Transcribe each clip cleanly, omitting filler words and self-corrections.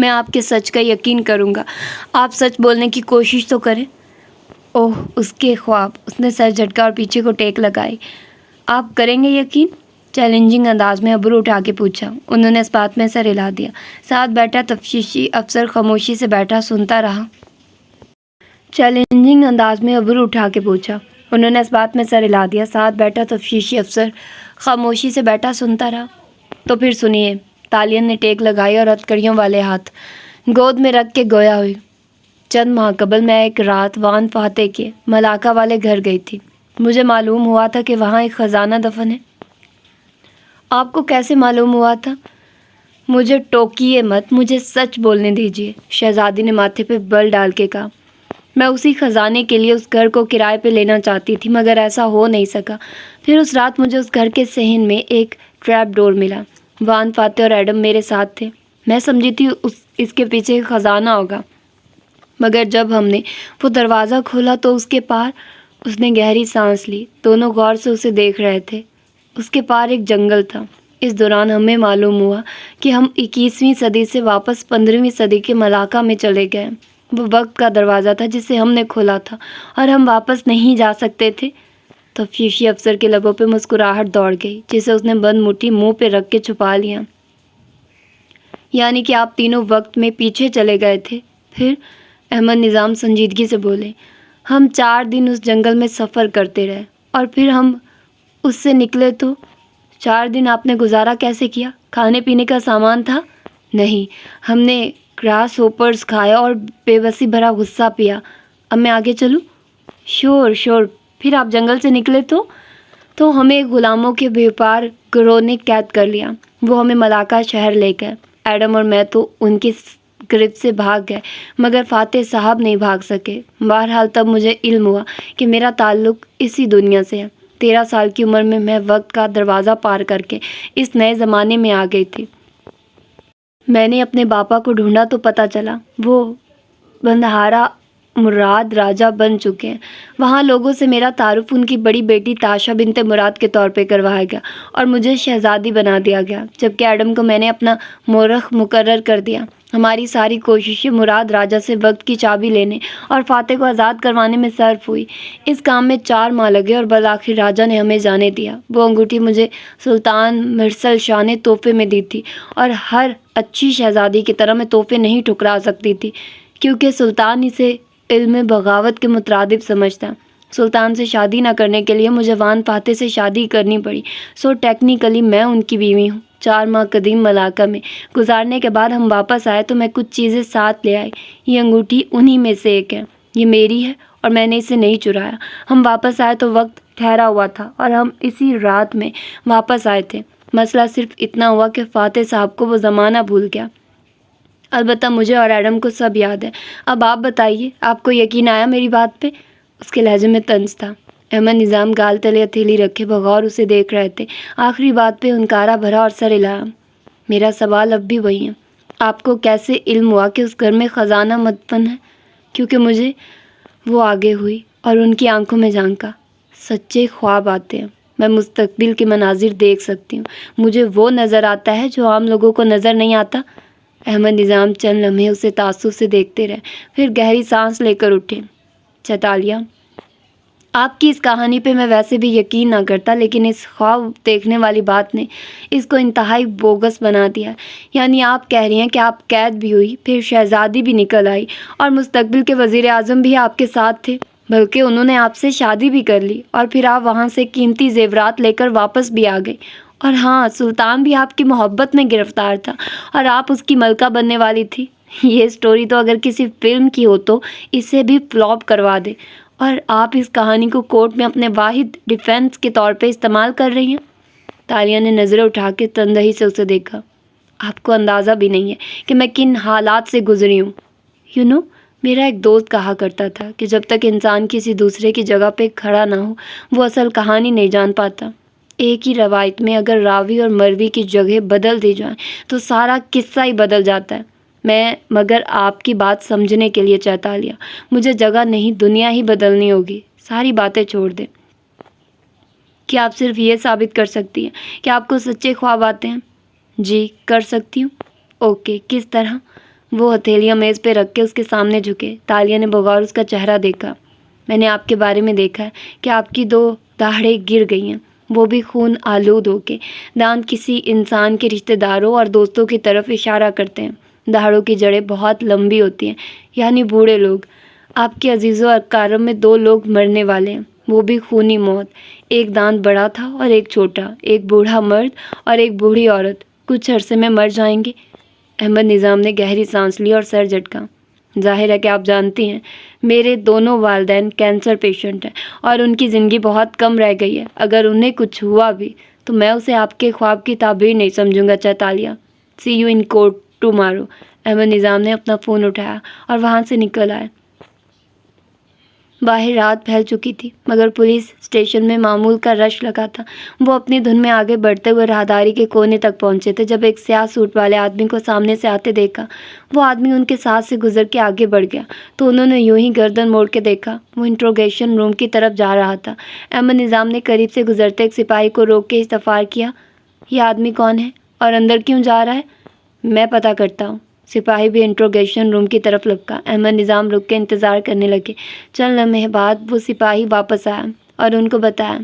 میں آپ کے سچ کا یقین کروں گا، آپ سچ بولنے کی کوشش تو کریں۔ اوہ اس کے خواب! اس نے سر جھٹکا اور پیچھے کو ٹیک لگائی۔ آپ کریں گے یقین؟ چیلنجنگ انداز میں ابرو اٹھا کے پوچھا۔ انہوں نے اس بات میں سر ہلا دیا۔ ساتھ بیٹھا تفتیشی افسر خاموشی سے بیٹھا سنتا رہا۔ چیلنجنگ انداز میں ابرو اٹھا کے پوچھا۔ انہوں نے اس بات میں سر ہلا دیا۔ ساتھ بیٹھا تفتیشی افسر خاموشی سے بیٹھا سنتا رہا۔ تو پھر سنیے۔ تالیان نے ٹیک لگائی اور ہتھکڑیوں والے ہاتھ گود میں رکھ کے گویا ہوئی۔ چند ماہ قبل میں ایک رات وان فاتح کے ملاقہ والے گھر گئی تھی۔ مجھے معلوم ہوا تھا کہ وہاں ایک خزانہ دفن ہے۔ آپ کو کیسے معلوم ہوا تھا؟ مجھے ٹوکیے مت، مجھے سچ بولنے دیجیے، شہزادی نے ماتھے پہ بل ڈال کے کہا۔ میں اسی خزانے کے لیے اس گھر کو کرائے پہ لینا چاہتی تھی، مگر ایسا ہو نہیں سکا۔ پھر اس رات مجھے اس گھر کے صحن میں ایک ٹریپ ڈور ملا۔ وان فاتح اور ایڈم میرے ساتھ تھے۔ میں سمجھی تھی اس کے پیچھے ایک خزانہ ہوگا، مگر جب ہم نے وہ دروازہ کھولا تو اس کے پار… اس نے گہری سانس لی۔ دونوں غور سے اسے دیکھ رہے تھے۔ اس کے پار ایک جنگل تھا۔ اس دوران ہمیں معلوم ہوا کہ ہم 21ویں صدی سے واپس 15ویں صدی کے ملاقہ میں چلے گئے۔ وہ وقت کا دروازہ تھا جسے ہم نے کھولا تھا اور ہم واپس نہیں جا سکتے تھے۔ تفتیشی افسر کے لبوں پہ مسکراہٹ دوڑ گئی، جسے اس نے بند مٹھی منہ پہ رکھ کے چھپا لیا۔ یعنی کہ آپ تینوں وقت میں پیچھے چلے گئے تھے؟ پھر احمد نظام سنجیدگی سے بولے۔ ہم 4 دن اس جنگل میں سفر کرتے رہے اور پھر ہم اس سے نکلے تو 4 دن آپ نے گزارا کیسے کیا؟ کھانے پینے کا سامان تھا؟ نہیں، ہم نے گراس ہوپرز کھایا اور بے بسی بھرا غصہ پیا۔ اب میں آگے چلوں؟ شور۔ پھر آپ جنگل سے نکلے تو ہمیں غلاموں کے بیوپار گروہ نے قید کر لیا۔ وہ ہمیں ملاقہ شہر لے گئے۔ ایڈم اور میں تو ان کی گرفت سے بھاگ گئے، مگر فاتح صاحب نہیں بھاگ سکے۔ بہرحال تب مجھے علم ہوا کہ میرا تعلق اسی دنیا سے ہے۔ 13 سال کی عمر میں وقت کا دروازہ پار کر کے اس نئے زمانے میں آ گئی تھی۔ میں نے اپنے باپا کو ڈھونڈا تو پتہ چلا وہ بندہارا مراد راجہ بن چکے ہیں۔ وہاں لوگوں سے میرا تعارف ان کی بڑی بیٹی تاشا بنت مراد کے طور پہ کروایا گیا اور مجھے شہزادی بنا دیا گیا، جبکہ ایڈم کو میں نے اپنا مورخ مقرر کر دیا۔ ہماری ساری کوششیں مراد راجہ سے وقت کی چابی لینے اور فاتح کو آزاد کروانے میں صرف ہوئی۔ اس کام میں 4 ماہ لگے اور بالآخر راجہ نے ہمیں جانے دیا۔ وہ انگوٹھی مجھے سلطان مرسل شاہ نے تحفے میں دی تھی، اور ہر اچھی شہزادی کی طرح میں تحفے نہیں ٹھکرا سکتی تھی، کیونکہ سلطان اسے علم بغاوت کے مترادف سمجھتا۔ سلطان سے شادی نہ کرنے کے لیے مجھے وان فاتح سے شادی کرنی پڑی، سو ٹیکنیکلی میں ان کی بیوی ہوں۔ 4 ماہ قدیم ملاقہ میں گزارنے کے بعد ہم واپس آئے تو میں کچھ چیزیں ساتھ لے آئی۔ یہ انگوٹھی انہی میں سے ایک ہے۔ یہ میری ہے اور میں نے اسے نہیں چرایا۔ ہم واپس آئے تو وقت ٹھہرا ہوا تھا اور ہم اسی رات میں واپس آئے تھے۔ مسئلہ صرف اتنا ہوا کہ فاتح صاحب کو وہ زمانہ بھول گیا۔ البتہ مجھے اور ایڈم کو سب یاد ہے۔ اب آپ بتائیے، آپ کو یقین آیا میری بات پہ؟ اس کے لہجے میں طنز تھا۔ احمد نظام گال تلے ہتھیلی رکھے بغور اسے دیکھ رہے تھے۔ آخری بات پہ ہنکارا بھرا اور سر ہلایا۔ میرا سوال اب بھی وہی ہے، آپ کو کیسے علم ہوا کہ اس گھر میں خزانہ مدفن ہے؟ کیونکہ مجھے وہ آگے ہوئی اور ان کی آنکھوں میں جھانکا۔ سچے خواب آتے ہیں، میں مستقبل کے مناظر دیکھ سکتی ہوں۔ مجھے وہ نظر آتا ہے جو عام لوگوں کو نظر نہیں آتا۔ احمد نظام چند لمحے اسے تعصب سے دیکھتے رہے، پھر گہری سانس لے کر اٹھے۔ چیتالیہ، آپ کی اس کہانی پہ میں ویسے بھی یقین نہ کرتا، لیکن اس خواب دیکھنے والی بات نے اس کو انتہائی بوگس بنا دیا۔ یعنی آپ کہہ رہی ہیں کہ آپ قید بھی ہوئی، پھر شہزادی بھی نکل آئی اور مستقبل کے وزیر اعظم بھی آپ کے ساتھ تھے، بلکہ انہوں نے آپ سے شادی بھی کر لی، اور پھر آپ وہاں سے قیمتی زیورات لے کر واپس بھی آ گئی۔ اور ہاں، سلطان بھی آپ کی محبت میں گرفتار تھا اور آپ اس کی ملکہ بننے والی تھی۔ یہ سٹوری تو اگر کسی فلم کی ہو تو اسے بھی فلاپ کروا دے، اور آپ اس کہانی کو کورٹ میں اپنے واحد ڈیفنس کے طور پہ استعمال کر رہی ہیں۔ تالیہ نے نظریں اٹھا کے تندہی سے اسے دیکھا۔ آپ کو اندازہ بھی نہیں ہے کہ میں کن حالات سے گزری ہوں۔ میرا ایک دوست کہا کرتا تھا کہ جب تک انسان کسی دوسرے کی جگہ پہ کھڑا نہ ہو، وہ اصل کہانی نہیں جان پاتا۔ ایک ہی روایت میں اگر راوی اور مروی کی جگہ بدل دی جائیں تو سارا قصہ ہی بدل جاتا ہے۔ مگر آپ کی بات سمجھنے کے لیے چیتالیہ، مجھے جگہ نہیں، دنیا ہی بدلنی ہوگی۔ ساری باتیں چھوڑ دیں۔ کیا آپ صرف یہ ثابت کر سکتی ہیں کہ آپ کو سچے خواب آتے ہیں؟ جی، کر سکتی ہوں۔ اوکے، کس طرح؟ وہ ہتھیلیاں میز پہ رکھ کے اس کے سامنے جھکے۔ تالیہ نے بغور اس کا چہرہ دیکھا۔ میں نے آپ کے بارے میں دیکھا ہے کہ آپ کی 2 داڑھیں گر گئی ہیں، وہ بھی خون آلود ہو کے۔ دانت کسی انسان کے رشتہ داروں اور دوستوں کی طرف اشارہ کرتے ہیں۔ داڑھوں کی جڑیں بہت لمبی ہوتی ہیں، یعنی بوڑھے لوگ۔ آپ کے عزیز و اقارب میں 2 لوگ مرنے والے ہیں، وہ بھی خونی موت۔ ایک دانت بڑا تھا اور ایک چھوٹا، ایک بوڑھا مرد اور ایک بوڑھی عورت۔ کچھ عرصے میں مر جائیں گے۔ احمد نظام نے گہری سانس لی اور سر جھٹکا۔ ظاہر ہے کہ آپ جانتی ہیں میرے دونوں والدین کینسر پیشنٹ ہیں اور ان کی زندگی بہت کم رہ گئی ہے۔ اگر انہیں کچھ ہوا بھی تو میں اسے آپ کے خواب کی تعبیر نہیں سمجھوں گا چیتالیہ۔ See you in court tomorrow. Ahmed Nizam نے اپنا فون اٹھایا اور وہاں سے نکل آیا۔ باہر رات پھیل چکی تھی مگر پولیس اسٹیشن میں معمول کا رش لگا تھا۔ وہ اپنی دھن میں آگے بڑھتے ہوئے راہداری کے کونے تک پہنچے تھے جب ایک سیاہ سوٹ والے آدمی کو سامنے سے آتے دیکھا۔ وہ آدمی ان کے ساتھ سے گزر کے آگے بڑھ گیا تو انہوں نے یوں ہی گردن موڑ کے دیکھا۔ وہ انٹروگیشن روم کی طرف جا رہا تھا۔ احمد نظام نے قریب سے گزرتے ایک سپاہی کو روک کے استفسار کیا، یہ آدمی کون ہے اور اندر کیوں جا رہا ہے؟ میں پتہ کرتا ہوں۔ سپاہی بھی انٹروگیشن روم کی طرف لپکا۔ احمد نظام رک کے انتظار کرنے لگے۔ چند لمحے بعد وہ سپاہی واپس آیا اور ان کو بتایا،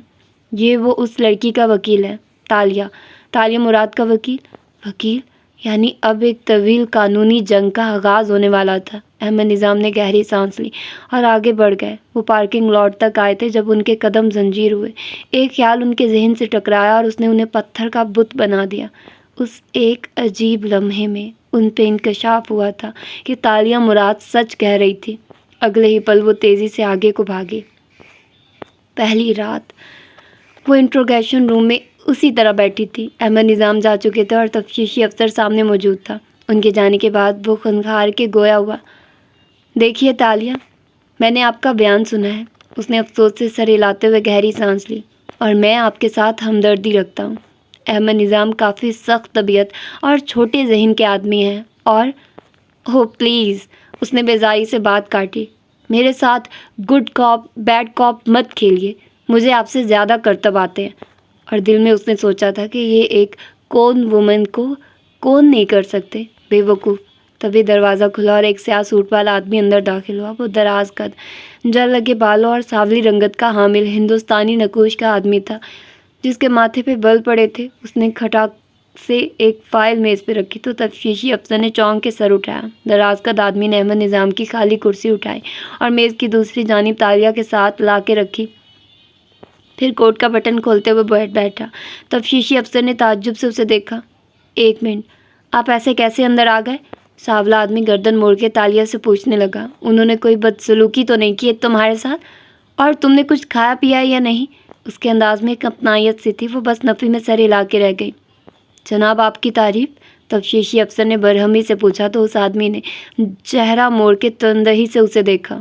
یہ وہ اس لڑکی کا وکیل ہے، تالیہ۔ تالیہ مراد کا وکیل؟ وکیل یعنی اب ایک طویل قانونی جنگ کا آغاز ہونے والا تھا۔ احمد نظام نے گہری سانس لی اور آگے بڑھ گئے۔ وہ پارکنگ لاٹ تک آئے تھے جب ان کے قدم زنجیر ہوئے۔ ایک خیال ان کے ذہن سے ٹکرایا اور اس نے انہیں پتھر کا بت بنا دیا۔ اس ایک عجیب لمحے میں ان پہ انکشاف ہوا تھا کہ تالیہ مراد سچ کہہ رہی تھی۔ اگلے ہی پل وہ تیزی سے آگے کو بھاگے۔ پہلی رات وہ انٹروگیشن روم میں اسی طرح بیٹھی تھی۔ احمد نظام جا چکے تھے اور تفتیشی افسر سامنے موجود تھا۔ ان کے جانے کے بعد وہ خنخار کے گویا ہوا، دیکھیے تالیہ، میں نے آپ کا بیان سنا ہے۔ اس نے افسوس سے سر ہلاتے ہوئے گہری سانس لی، اور میں آپ کے ساتھ ہمدردی رکھتا ہوں۔ احمد نظام کافی سخت طبیعت اور چھوٹے ذہن کے آدمی ہیں اور پلیز، اس نے بیزاری سے بات کاٹی، میرے ساتھ گڈ کاپ بیڈ کاپ مت کھیلیے، مجھے آپ سے زیادہ کرتب آتے ہیں۔ اور دل میں اس نے سوچا تھا کہ یہ ایک کون وومن کو کون نہیں کر سکتے، بے وقوف۔ تبھی دروازہ کھلا اور ایک سیاہ سوٹ والا آدمی اندر داخل ہوا۔ وہ دراز قد، جل لگے بالوں اور سانولی رنگت کا حامل ہندوستانی نقوش کا آدمی تھا جس کے ماتھے پہ بل پڑے تھے۔ اس نے کھٹاک سے ایک فائل میز پہ رکھی تو تفتیشی افسر نے چونک کے سر اٹھایا۔ دراز قد آدمی نے احمد نظام کی خالی کرسی اٹھائی اور میز کی دوسری جانب تالیہ کے ساتھ لا کے رکھی، پھر کوٹ کا بٹن کھولتے ہوئے بیٹھا۔ تفتیشی افسر نے تعجب سے اسے دیکھا۔ ایک منٹ، آپ ایسے کیسے اندر آ گئے؟ سانولا آدمی گردن موڑ کے تالیہ سے پوچھنے لگا، انہوں نے کوئی بدسلوکی تو نہیں کی تمہارے ساتھ؟ اور تم نے کچھ کھایا پیا یا نہیں؟ اس کے انداز میں ایک اپنائیت سی تھی۔ وہ بس نفی میں سر ہلا کے رہ گئی۔ جناب آپ کی تعریف؟ تفتیشی افسر نے برہمی سے پوچھا تو اس آدمی نے چہرہ موڑ کے تندہی سے اسے دیکھا۔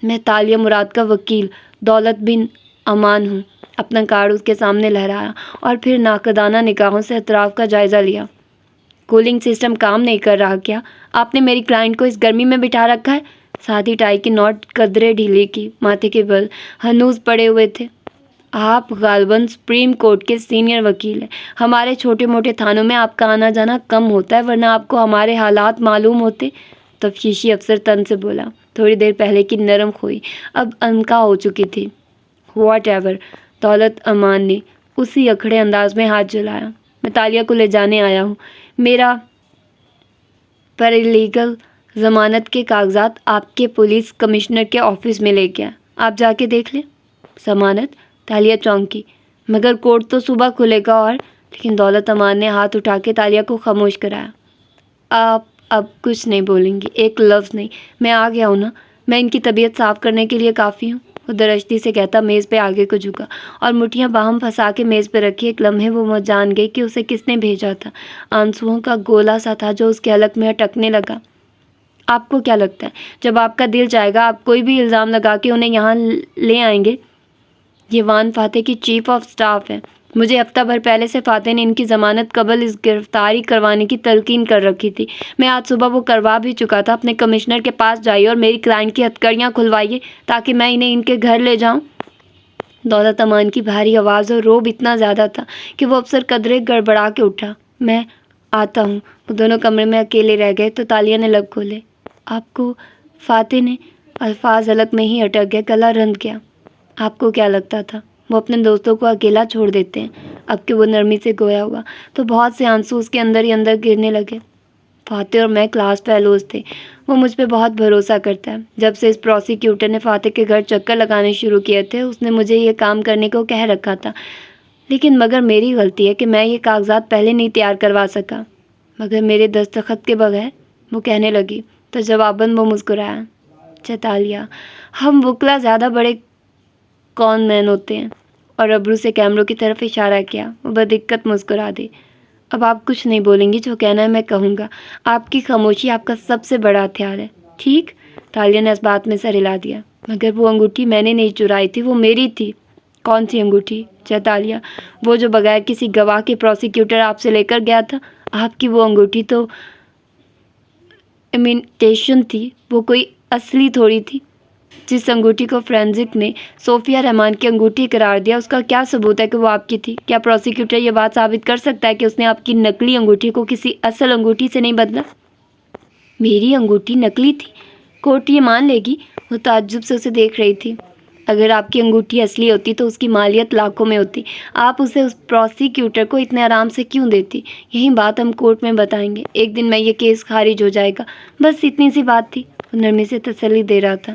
میں تالیہ مراد کا وکیل دولت بن امان ہوں۔ اپنا کارڈ اس کے سامنے لہرایا اور پھر ناقدانہ نگاہوں سے اطراف کا جائزہ لیا۔ کولنگ سسٹم کام نہیں کر رہا کیا؟ آپ نے میری کلائنٹ کو اس گرمی میں بٹھا رکھا ہے؟ ساتھی ٹائی کی نوٹ قدرے ڈھیلی کی، ماتھے کے بل ہنوز پڑے ہوئے تھے۔ آپ غالباً سپریم کورٹ کے سینئر وکیل ہیں۔ ہمارے چھوٹے موٹے تھانوں میں آپ کا آنا جانا کم ہوتا ہے، ورنہ آپ کو ہمارے حالات معلوم ہوتے۔ تفتیشی افسر تن سے بولا۔ تھوڑی دیر پہلے کی نرم خوئی اب انکا ہو چکی تھی۔ واٹ ایور، دولت امان نے اسی اکھڑے انداز میں ہاتھ جلایا، میں تالیہ کو لے جانے آیا ہوں۔ میرا پیرالیگل ضمانت کے کاغذات آپ کے پولیس کمشنر کے آفس میں لے گیا، آپ جا کے دیکھ لیں۔ ضمانت؟ تالیہ چونکی، مگر کورٹ تو صبح کھلے گا اور… لیکن دولت امان نے ہاتھ اٹھا کے تالیہ کو خاموش کرایا۔ آپ اب کچھ نہیں بولیں گی، ایک لفظ نہیں، میں آ گیا ہوں نا، میں ان کی طبیعت صاف کرنے کے لیے کافی ہوں۔ وہ درشتی سے کہتا میز پہ آگے کو جھکا اور مٹھیاں باہم پھنسا کے میز پہ رکھی۔ ایک لمحے وہ جان گئی کہ اسے کس نے بھیجا تھا۔ آنسوؤں کا گولا سا تھا جو اس کے حلق میں اٹکنے لگا۔ آپ کو کیا لگتا ہے جب آپ کا دل چاہے گا آپ کوئی بھی الزام لگا کے انہیں یہاں لے آئیں گے؟ یہ وان فاتح کی چیف آف سٹاف ہے۔ مجھے ہفتہ بھر پہلے سے فاتح نے ان کی ضمانت قبل اس گرفتاری کروانے کی تلقین کر رکھی تھی۔ میں آج صبح وہ کروا بھی چکا تھا۔ اپنے کمشنر کے پاس جائیے اور میری کلائنٹ کی ہتھکڑیاں کھلوائیے تاکہ میں انہیں ان کے گھر لے جاؤں۔ دولت امان کی بھاری آواز اور روب اتنا زیادہ تھا کہ وہ افسر قدرے گڑبڑا کے اٹھا۔ میں آتا ہوں۔ وہ دونوں کمرے میں اکیلے رہ گئے تو تالیہ نے لب کھولے۔ آپ کو؟ فاتح نے الفاظ حلق میں ہی اٹک گئے، گلا رند گیا۔ آپ کو کیا لگتا تھا وہ اپنے دوستوں کو اکیلا چھوڑ دیتے ہیں؟ اب کہ وہ نرمی سے گویا ہوا تو بہت سے آنسو اس کے اندر ہی اندر گرنے لگے۔ فاتح اور میں کلاس فیلوز تھے، وہ مجھ پہ بہت بھروسہ کرتا ہے۔ جب سے اس پروسیکیوٹر نے فاتح کے گھر چکر لگانے شروع کیے تھے اس نے مجھے یہ کام کرنے کو کہہ رکھا تھا، لیکن مگر میری غلطی ہے کہ میں یہ کاغذات پہلے نہیں تیار کروا سکا، مگر میرے دستخط کے بغیر، وہ کہنے لگی تو جواباً وہ مسکرایا۔ چیتالیہ، ہم وکلا زیادہ بڑے کون مین ہوتے ہیں، اور ابرو سے کیمروں کی طرف اشارہ کیا۔ وہ بدقت مسکرا دی۔ اب آپ کچھ نہیں بولیں گی، جو کہنا ہے میں کہوں گا۔ آپ کی خاموشی آپ کا سب سے بڑا ہتھیار ہے، ٹھیک؟ تالیہ نے اس بات میں سر ہلا دیا۔ مگر وہ انگوٹھی میں نے نہیں چرائی تھی، وہ میری تھی۔ کون سی انگوٹھی؟ چیتالیہ، وہ جو بغیر کسی گواہ کے پروسیکیوٹر آپ سے لے کر گیا تھا۔ آپ کی وہ انگوٹھی تو امیٹیشن تھی، وہ کوئی اصلی تھوڑی تھی۔ جس انگوٹھی کو فرینزک نے صوفیہ رحمان کی انگوٹھی قرار دیا، اس کا کیا ثبوت ہے کہ وہ آپ کی تھی؟ کیا پروسیکیوٹر یہ بات ثابت کر سکتا ہے کہ اس نے آپ کی نقلی انگوٹھی کو کسی اصل انگوٹھی سے نہیں بدلا؟ میری انگوٹھی نقلی تھی؟ کورٹ یہ مان لے گی؟ وہ تعجب سے اسے دیکھ رہی تھی۔ اگر آپ کی انگوٹھی اصلی ہوتی تو اس کی مالیت لاکھوں میں ہوتی، آپ اسے اس پروسیکیوٹر کو اتنے آرام سے کیوں دیتی؟ یہی بات ہم کورٹ میں بتائیں گے، ایک دن میں یہ کیس خارج ہو جائے گا، بس اتنی سی بات تھی۔ وہ نرمی سے تسلی دے رہا تھا۔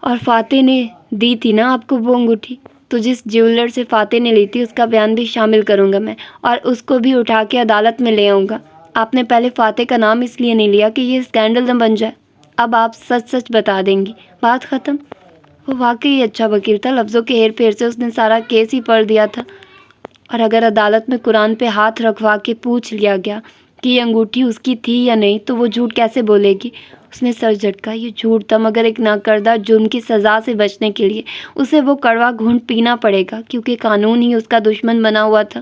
اور فاتح نے دی تھی نا آپ کو وہ انگوٹھی؟ تو جس جیولر سے فاتح نے لی تھی اس کا بیان بھی شامل کروں گا میں، اور اس کو بھی اٹھا کے عدالت میں لے آؤں گا۔ آپ نے پہلے فاتح کا نام اس لیے نہیں لیا کہ یہ اسکینڈل نہ بن جائے۔ اب آپ سچ سچ بتا دیں گی، بات ختم۔ وہ واقعی اچھا وکیل تھا، لفظوں کے ہیر پھیر سے اس نے سارا کیس ہی پڑھ دیا تھا۔ اور اگر عدالت میں قرآن پہ ہاتھ رکھوا کے پوچھ لیا گیا کہ یہ انگوٹھی اس کی تھی یا نہیں تو وہ جھوٹ کیسے بولے گی؟ اس نے سر جھٹکا۔ یہ جھوٹ تھا، مگر ایک ناکردہ جرم کی سزا سے بچنے کے لیے اسے وہ کڑوا گھونٹ پینا پڑے گا، کیونکہ قانون ہی اس کا دشمن بنا ہوا تھا۔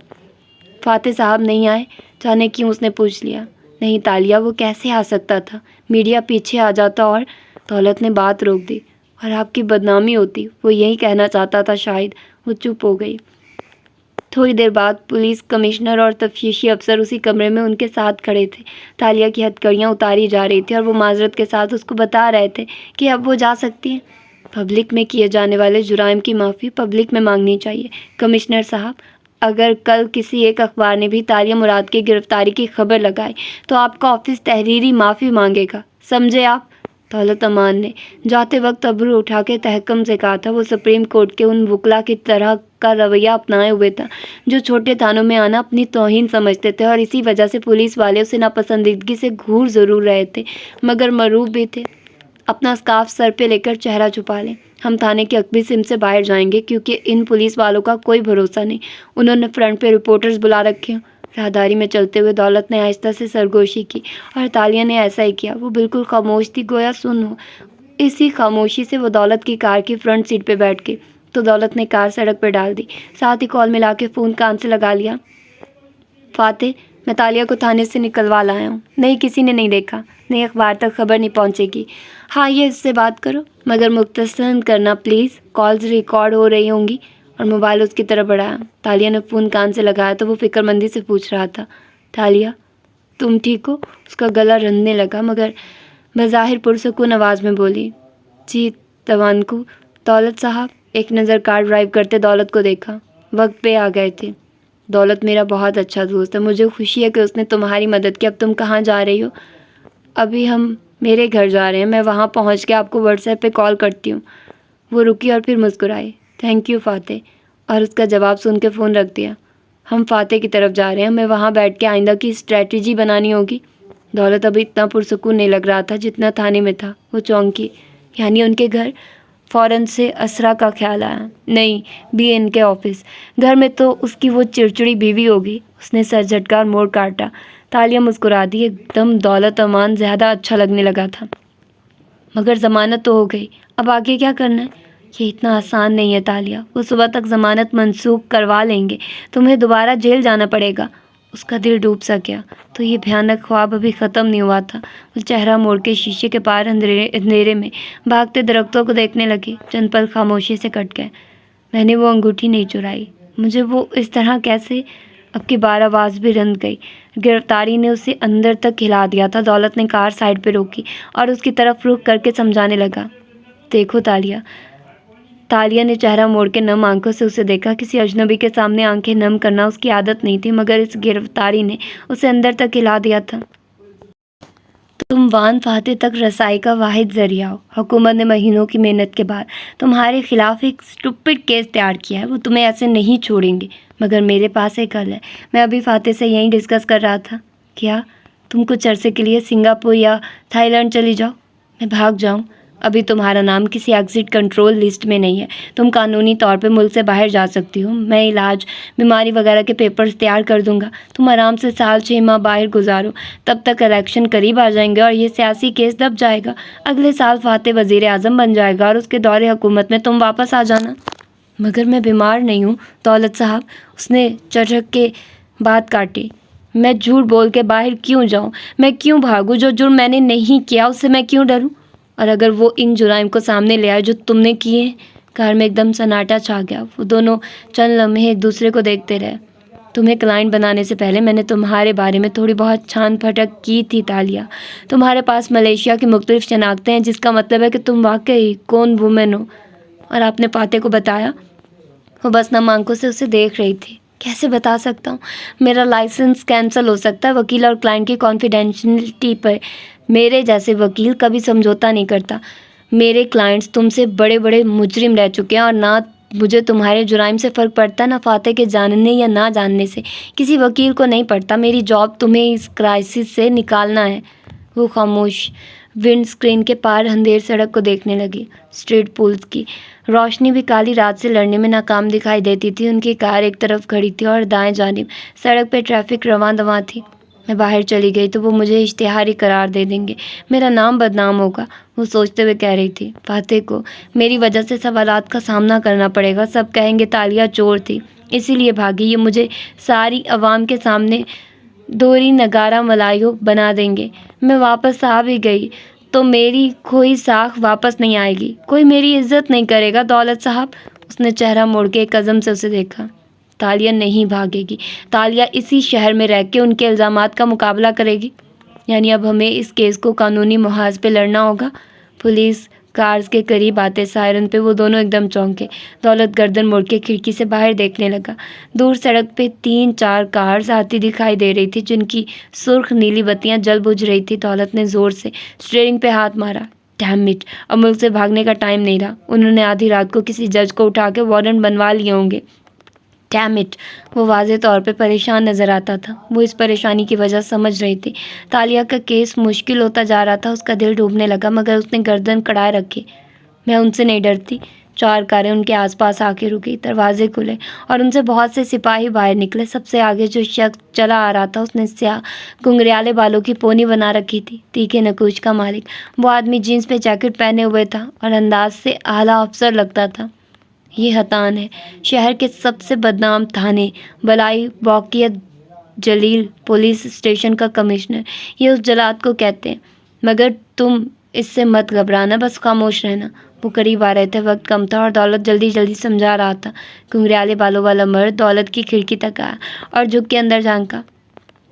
فاتح صاحب نہیں آئے؟ جانے کیوں اس نے پوچھ لیا۔ نہیں تالیہ، وہ کیسے آ سکتا تھا؟ میڈیا پیچھے آ جاتا اور… دولت نے بات روک دی۔ اور آپ کی بدنامی ہوتی، وہ یہی کہنا چاہتا تھا شاید۔ وہ چپ ہو گئی۔ تھوڑی دیر بعد پولیس کمشنر اور تفتیشی افسر اسی کمرے میں ان کے ساتھ کھڑے تھے۔ تالیہ کی ہتھکڑیاں اتاری جا رہی تھیں اور وہ معذرت کے ساتھ اس کو بتا رہے تھے کہ اب وہ جا سکتی ہیں۔ پبلک میں کیے جانے والے جرائم کی معافی پبلک میں مانگنی چاہیے کمشنر صاحب۔ اگر کل کسی ایک اخبار نے بھی تالیہ مراد کی گرفتاری کی خبر لگائی تو آپ کا آفس تحریری معافی مانگے گا، سمجھے آپ؟ دولت امان نے جاتے وقت ابرو اٹھا کے تحکم سے کہا تھا۔ وہ سپریم کورٹ کے ان وکلا کی طرح کا رویہ اپنائے ہوئے تھا جو چھوٹے تھانوں میں آنا اپنی توہین سمجھتے تھے، اور اسی وجہ سے پولیس والے اسے ناپسندیدگی سے گھور ضرور رہے تھے مگر مرعوب بھی تھے۔ اپنا اسکارف سر پہ لے کر چہرہ چھپا لیں، ہم تھانے کی عقبی سمت سے باہر جائیں گے کیونکہ ان پولیس والوں کا کوئی بھروسہ نہیں، انہوں نے فرنٹ پہ رپورٹرز بلا رکھے ہیں۔ راہداری میں چلتے ہوئے دولت نے آہستہ سے سرگوشی کی اور تالیہ نے ایسا ہی کیا۔ وہ بالکل خاموش تھی، گویا سن ہو۔ اسی خاموشی سے وہ دولت کی کار کی فرنٹ سیٹ پہ بیٹھ گئی تو دولت نے کار سڑک پہ ڈال دی، ساتھ ہی کال ملا کے فون کان سے لگا لیا۔ فاتح، میں تالیہ کو تھانے سے نکلوا لایا ہوں، نہیں کسی نے نہیں دیکھا، نہیں اخبار تک خبر نہیں پہنچے گی۔ ہاں یہ اس سے بات کرو مگر مختصراً کرنا پلیز، کالز ریکارڈ ہو رہی ہوں گی۔ اور موبائل اس کی طرف بڑھایا۔ تالیہ نے فون کان سے لگایا تو وہ فکر مندی سے پوچھ رہا تھا، تالیہ تم ٹھیک ہو؟ اس کا گلا رننے لگا مگر بظاہر پرسکون آواز میں بولی، جی توانکو۔ دولت صاحب، ایک نظر کار ڈرائیو کرتے دولت کو دیکھا۔ وقت پہ آ گئے تھے۔ دولت میرا بہت اچھا دوست ہے، مجھے خوشی ہے کہ اس نے تمہاری مدد کی۔ اب تم کہاں جا رہی ہو؟ ابھی ہم میرے گھر جا رہے ہیں، میں وہاں پہنچ کے آپ کو واٹس ایپ پہ کال کرتی ہوں۔ وہ رکی اور پھر مسکرائی۔ تھینک یو فاتح، اور اس کا جواب سن کے فون رکھ دیا۔ ہم فاتح کی طرف جا رہے ہیں، ہمیں وہاں بیٹھ کے آئندہ کی اسٹریٹجی بنانی ہوگی۔ دولت ابھی اتنا پرسکون نہیں لگ رہا تھا جتنا تھانے میں تھا۔ وہ چونکی۔ یعنی ان کے گھر؟ فوراً سے اسرا کا خیال آیا۔ نہیں، بھی ان کے آفس۔ گھر میں تو اس کی وہ چڑچڑی بیوی ہوگی۔ اس نے سر جھٹکا اور موڑ کاٹا۔ تالیہ مسکرا دی۔ ایک دم دولت امان زیادہ اچھا لگنے لگا تھا۔ مگر ضمانت تو ہو گئی، اب آگے کیا کرنا ہے؟ یہ اتنا آسان نہیں ہے تالیہ، وہ صبح تک ضمانت منسوخ کروا لیں گے، تمہیں دوبارہ جیل جانا پڑے گا۔ اس کا دل ڈوب سا گیا۔ تو یہ بھیانک خواب ابھی ختم نہیں ہوا تھا۔ وہ چہرہ موڑ کے شیشے کے پار اندھیرے میں بھاگتے درختوں کو دیکھنے لگی۔ چند پل خاموشی سے کٹ گئے۔ میں نے وہ انگوٹھی نہیں چرائی، مجھے وہ اس طرح کیسے… اب کی بار آواز بھی رند گئی۔ گرفتاری نے اسے اندر تک ہلا دیا تھا۔ دولت نے کار سائڈ پہ روکی اور اس کی طرف رخ کر کے سمجھانے لگا، دیکھو تالیہ۔ تالیہ نے چہرہ موڑ کے نم آنکھوں سے اسے دیکھا۔ کسی اجنبی کے سامنے آنکھیں نم کرنا اس کی عادت نہیں تھی، مگر اس گرفتاری نے اسے اندر تک ہلا دیا تھا۔ تم وان فاتح تک رسائی کا واحد ذریعہ ہو۔ حکومت نے مہینوں کی محنت کے بعد تمہارے خلاف ایک اسٹوپڈ کیس تیار کیا ہے۔ وہ تمہیں ایسے نہیں چھوڑیں گے، مگر میرے پاس ایک حل ہے۔ میں ابھی فاتح سے یہیں ڈسکس کر رہا تھا۔ کیا تم کچھ عرصے کے لیے سنگاپور یا تھائی لینڈ چلی جاؤ؟ میں بھاگ جاؤں؟ ابھی تمہارا نام کسی ایگزٹ کنٹرول لسٹ میں نہیں ہے۔ تم قانونی طور پہ ملک سے باہر جا سکتی ہو۔ میں علاج، بیماری وغیرہ کے پیپرز تیار کر دوں گا۔ تم آرام سے 6 ماہ باہر گزارو۔ تب تک الیکشن قریب آ جائیں گے اور یہ سیاسی کیس دب جائے گا۔ اگلے سال فاتح وزیر اعظم بن جائے گا اور اس کے دور حکومت میں تم واپس آ جانا۔ مگر میں بیمار نہیں ہوں دولت صاحب، اس نے چٹک کے بات کاٹی۔ میں جھوٹ بول کے باہر کیوں جاؤں؟ میں کیوں بھاگوں؟ جو جرم میں نے نہیں کیا اس سے میں کیوں ڈروں؟ اور اگر وہ ان جرائم کو سامنے لے آئے جو تم نے کیے ہیں؟ کار میں ایک دم سناٹا چھا گیا۔ وہ دونوں چند لمحے ایک دوسرے کو دیکھتے رہے۔ تمہیں کلائنٹ بنانے سے پہلے میں نے تمہارے بارے میں تھوڑی بہت چھان پھٹک کی تھی تالیہ۔ تمہارے پاس ملیشیا کی مختلف شناختیں ہیں، جس کا مطلب ہے کہ تم واقعی کون وومن ہو۔ اور آپ نے فاتح کو بتایا؟ وہ بس نم آنکھوں سے اسے دیکھ رہی تھی۔ کیسے بتا سکتا ہوں؟ میرا لائسنس کینسل ہو سکتا ہے۔ وکیل اور کلائنٹ کی کانفیڈینشلٹی پر میرے جیسے وکیل کبھی سمجھوتا نہیں کرتا۔ میرے کلائنٹس تم سے بڑے بڑے مجرم رہ چکے ہیں، اور نہ مجھے تمہارے جرائم سے فرق پڑتا، نہ فاتح کے جاننے یا نہ جاننے سے کسی وکیل کو نہیں پڑتا۔ میری جاب تمہیں اس کرائسس سے نکالنا ہے۔ وہ خاموش ونڈ اسکرین کے پار اندھیر سڑک کو دیکھنے لگی۔ اسٹریٹ پولس کی روشنی بھی کالی رات سے لڑنے میں ناکام دکھائی دیتی تھی۔ ان کی کار ایک طرف کھڑی تھی اور دائیں جانب سڑک پہ ٹریفک رواں دواں تھی۔ میں باہر چلی گئی تو وہ مجھے اشتہاری قرار دے دیں گے، میرا نام بدنام ہوگا، وہ سوچتے ہوئے کہہ رہی تھی۔ فاتح کو میری وجہ سے سوالات کا سامنا کرنا پڑے گا۔ سب کہیں گے تالیہ چور تھی، اسی لیے بھاگی۔ یہ مجھے ساری عوام کے سامنے دوہری نگارہ ملائیو بنا دیں گے۔ میں واپس آ بھی گئی تو میری کوئی ساکھ واپس نہیں آئے گی، کوئی میری عزت نہیں کرے گا دولت صاحب۔ اس نے چہرہ موڑ کے ایک عزم سے اسے دیکھا۔ تالیہ نہیں بھاگے گی۔ تالیہ اسی شہر میں رہ کے ان کے الزامات کا مقابلہ کرے گی۔ یعنی اب ہمیں اس کیس کو قانونی محاذ پہ لڑنا ہوگا۔ پولیس کارز کے قریب آتے سائرن پہ وہ دونوں ایک دم چونکے۔ دولت گردن موڑ کے کھڑکی سے باہر دیکھنے لگا۔ دور سڑک پہ 3-4 کارز آتی دکھائی دے رہی تھی، جن کی سرخ نیلی بتیاں جل بجھ رہی تھی۔ دولت نے زور سے اسٹیئرنگ پہ ہاتھ مارا۔ ڈیم اٹ، اب ملک سے بھاگنے کا ٹائم نہیں رہا۔ انہوں نے آدھی رات کو کسی جج کو اٹھا کے وارنٹ بنوا لیے ہوں گے۔ ڈیم اٹ، وہ واضح طور پہ پریشان نظر آتا تھا۔ وہ اس پریشانی کی وجہ سمجھ رہی تھی۔ تالیہ کا کیس مشکل ہوتا جا رہا تھا، اس کا دل ڈوبنے لگا، مگر اس نے گردن کڑائے رکھی۔ میں ان سے نہیں ڈرتی۔ 4 کاریں ان کے آس پاس آ کے رکی، دروازے کھلے اور ان سے بہت سے سپاہی باہر نکلے۔ سب سے آگے جو شخص چلا آ رہا تھا، اس نے سیاہ گھنگریالے بالوں کی پونی بنا رکھی تھی، تیکھے نکوش کا مالک۔ وہ آدمی جینس پہ جیکٹ پہنے ہوئے تھا اور انداز سے اعلیٰ افسر لگتا تھا۔ یہ حتان ہے، شہر کے سب سے بدنام تھانے بلائی باقیت جلیل پولیس اسٹیشن کا کمشنر۔ یہ اس جلاد کو کہتے ہیں۔ مگر تم اس سے مت گھبرانا، بس خاموش رہنا۔ وہ قریب آ رہے تھے، وقت کم تھا اور دولت جلدی جلدی سمجھا رہا تھا۔ گھنگریالے بالوں والا مرد دولت کی کھڑکی تک آیا اور جھک کے اندر جھانکا۔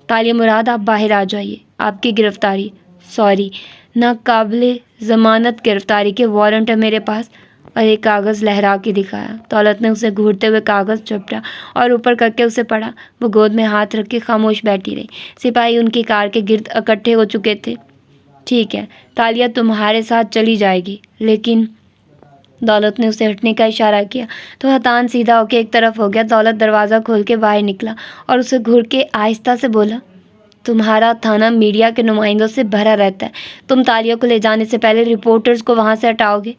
تالیہ مراد، آپ باہر آ جائیے، آپ کی گرفتاری، سوری، ناقابل ضمانت گرفتاری کے وارنٹ ہے میرے پاس۔ اور ایک کاغذ لہرا کے دکھایا۔ دولت نے اسے گھورتے ہوئے کاغذ چپٹا اور اوپر کر کے اسے پڑھا۔ وہ گود میں ہاتھ رکھ کے خاموش بیٹھی رہی۔ سپاہی ان کی کار کے گرد اکٹھے ہو چکے تھے۔ ٹھیک ہے، تالیہ تمہارے ساتھ چلی جائے گی، لیکن دولت نے اسے ہٹنے کا اشارہ کیا تو حتان سیدھا ہو کے ایک طرف ہو گیا۔ دولت دروازہ کھول کے باہر نکلا اور اسے گھور کے آہستہ سے بولا، تمہارا تھانہ میڈیا کے نمائندوں سے بھرا رہتا ہے۔ تم تالیہ کو لے جانے سے پہلے رپورٹرز کو وہاں سے ہٹاؤ گے؟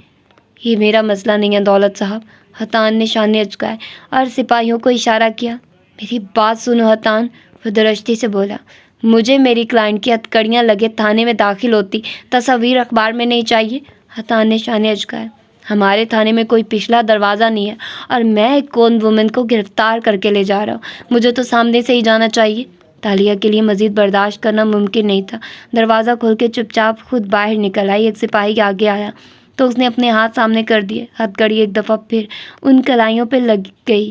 یہ میرا مسئلہ نہیں ہے دولت صاحب۔ حتان نے شانے اچکائے اور سپاہیوں کو اشارہ کیا۔ میری بات سنو حتان، وہ درشتی سے بولا۔ مجھے میری کلائنٹ کی ہتکڑیاں لگے تھانے میں داخل ہوتی تصاویر اخبار میں نہیں چاہیے۔ حتان نے شانے اچکائے۔ ہمارے تھانے میں کوئی پچھلا دروازہ نہیں ہے اور میں ایک کون وومن کو گرفتار کر کے لے جا رہا ہوں، مجھے تو سامنے سے ہی جانا چاہیے۔ تالیہ کے لیے مزید برداشت کرنا ممکن نہیں تھا۔ دروازہ کھول کے چپ چاپ خود باہر نکل آئی۔ ایک سپاہی آگے آیا تو اس نے اپنے ہاتھ سامنے کر دیے۔ ہتھکڑی ایک دفعہ پھر ان کلائیوں پہ لگ گئی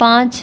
5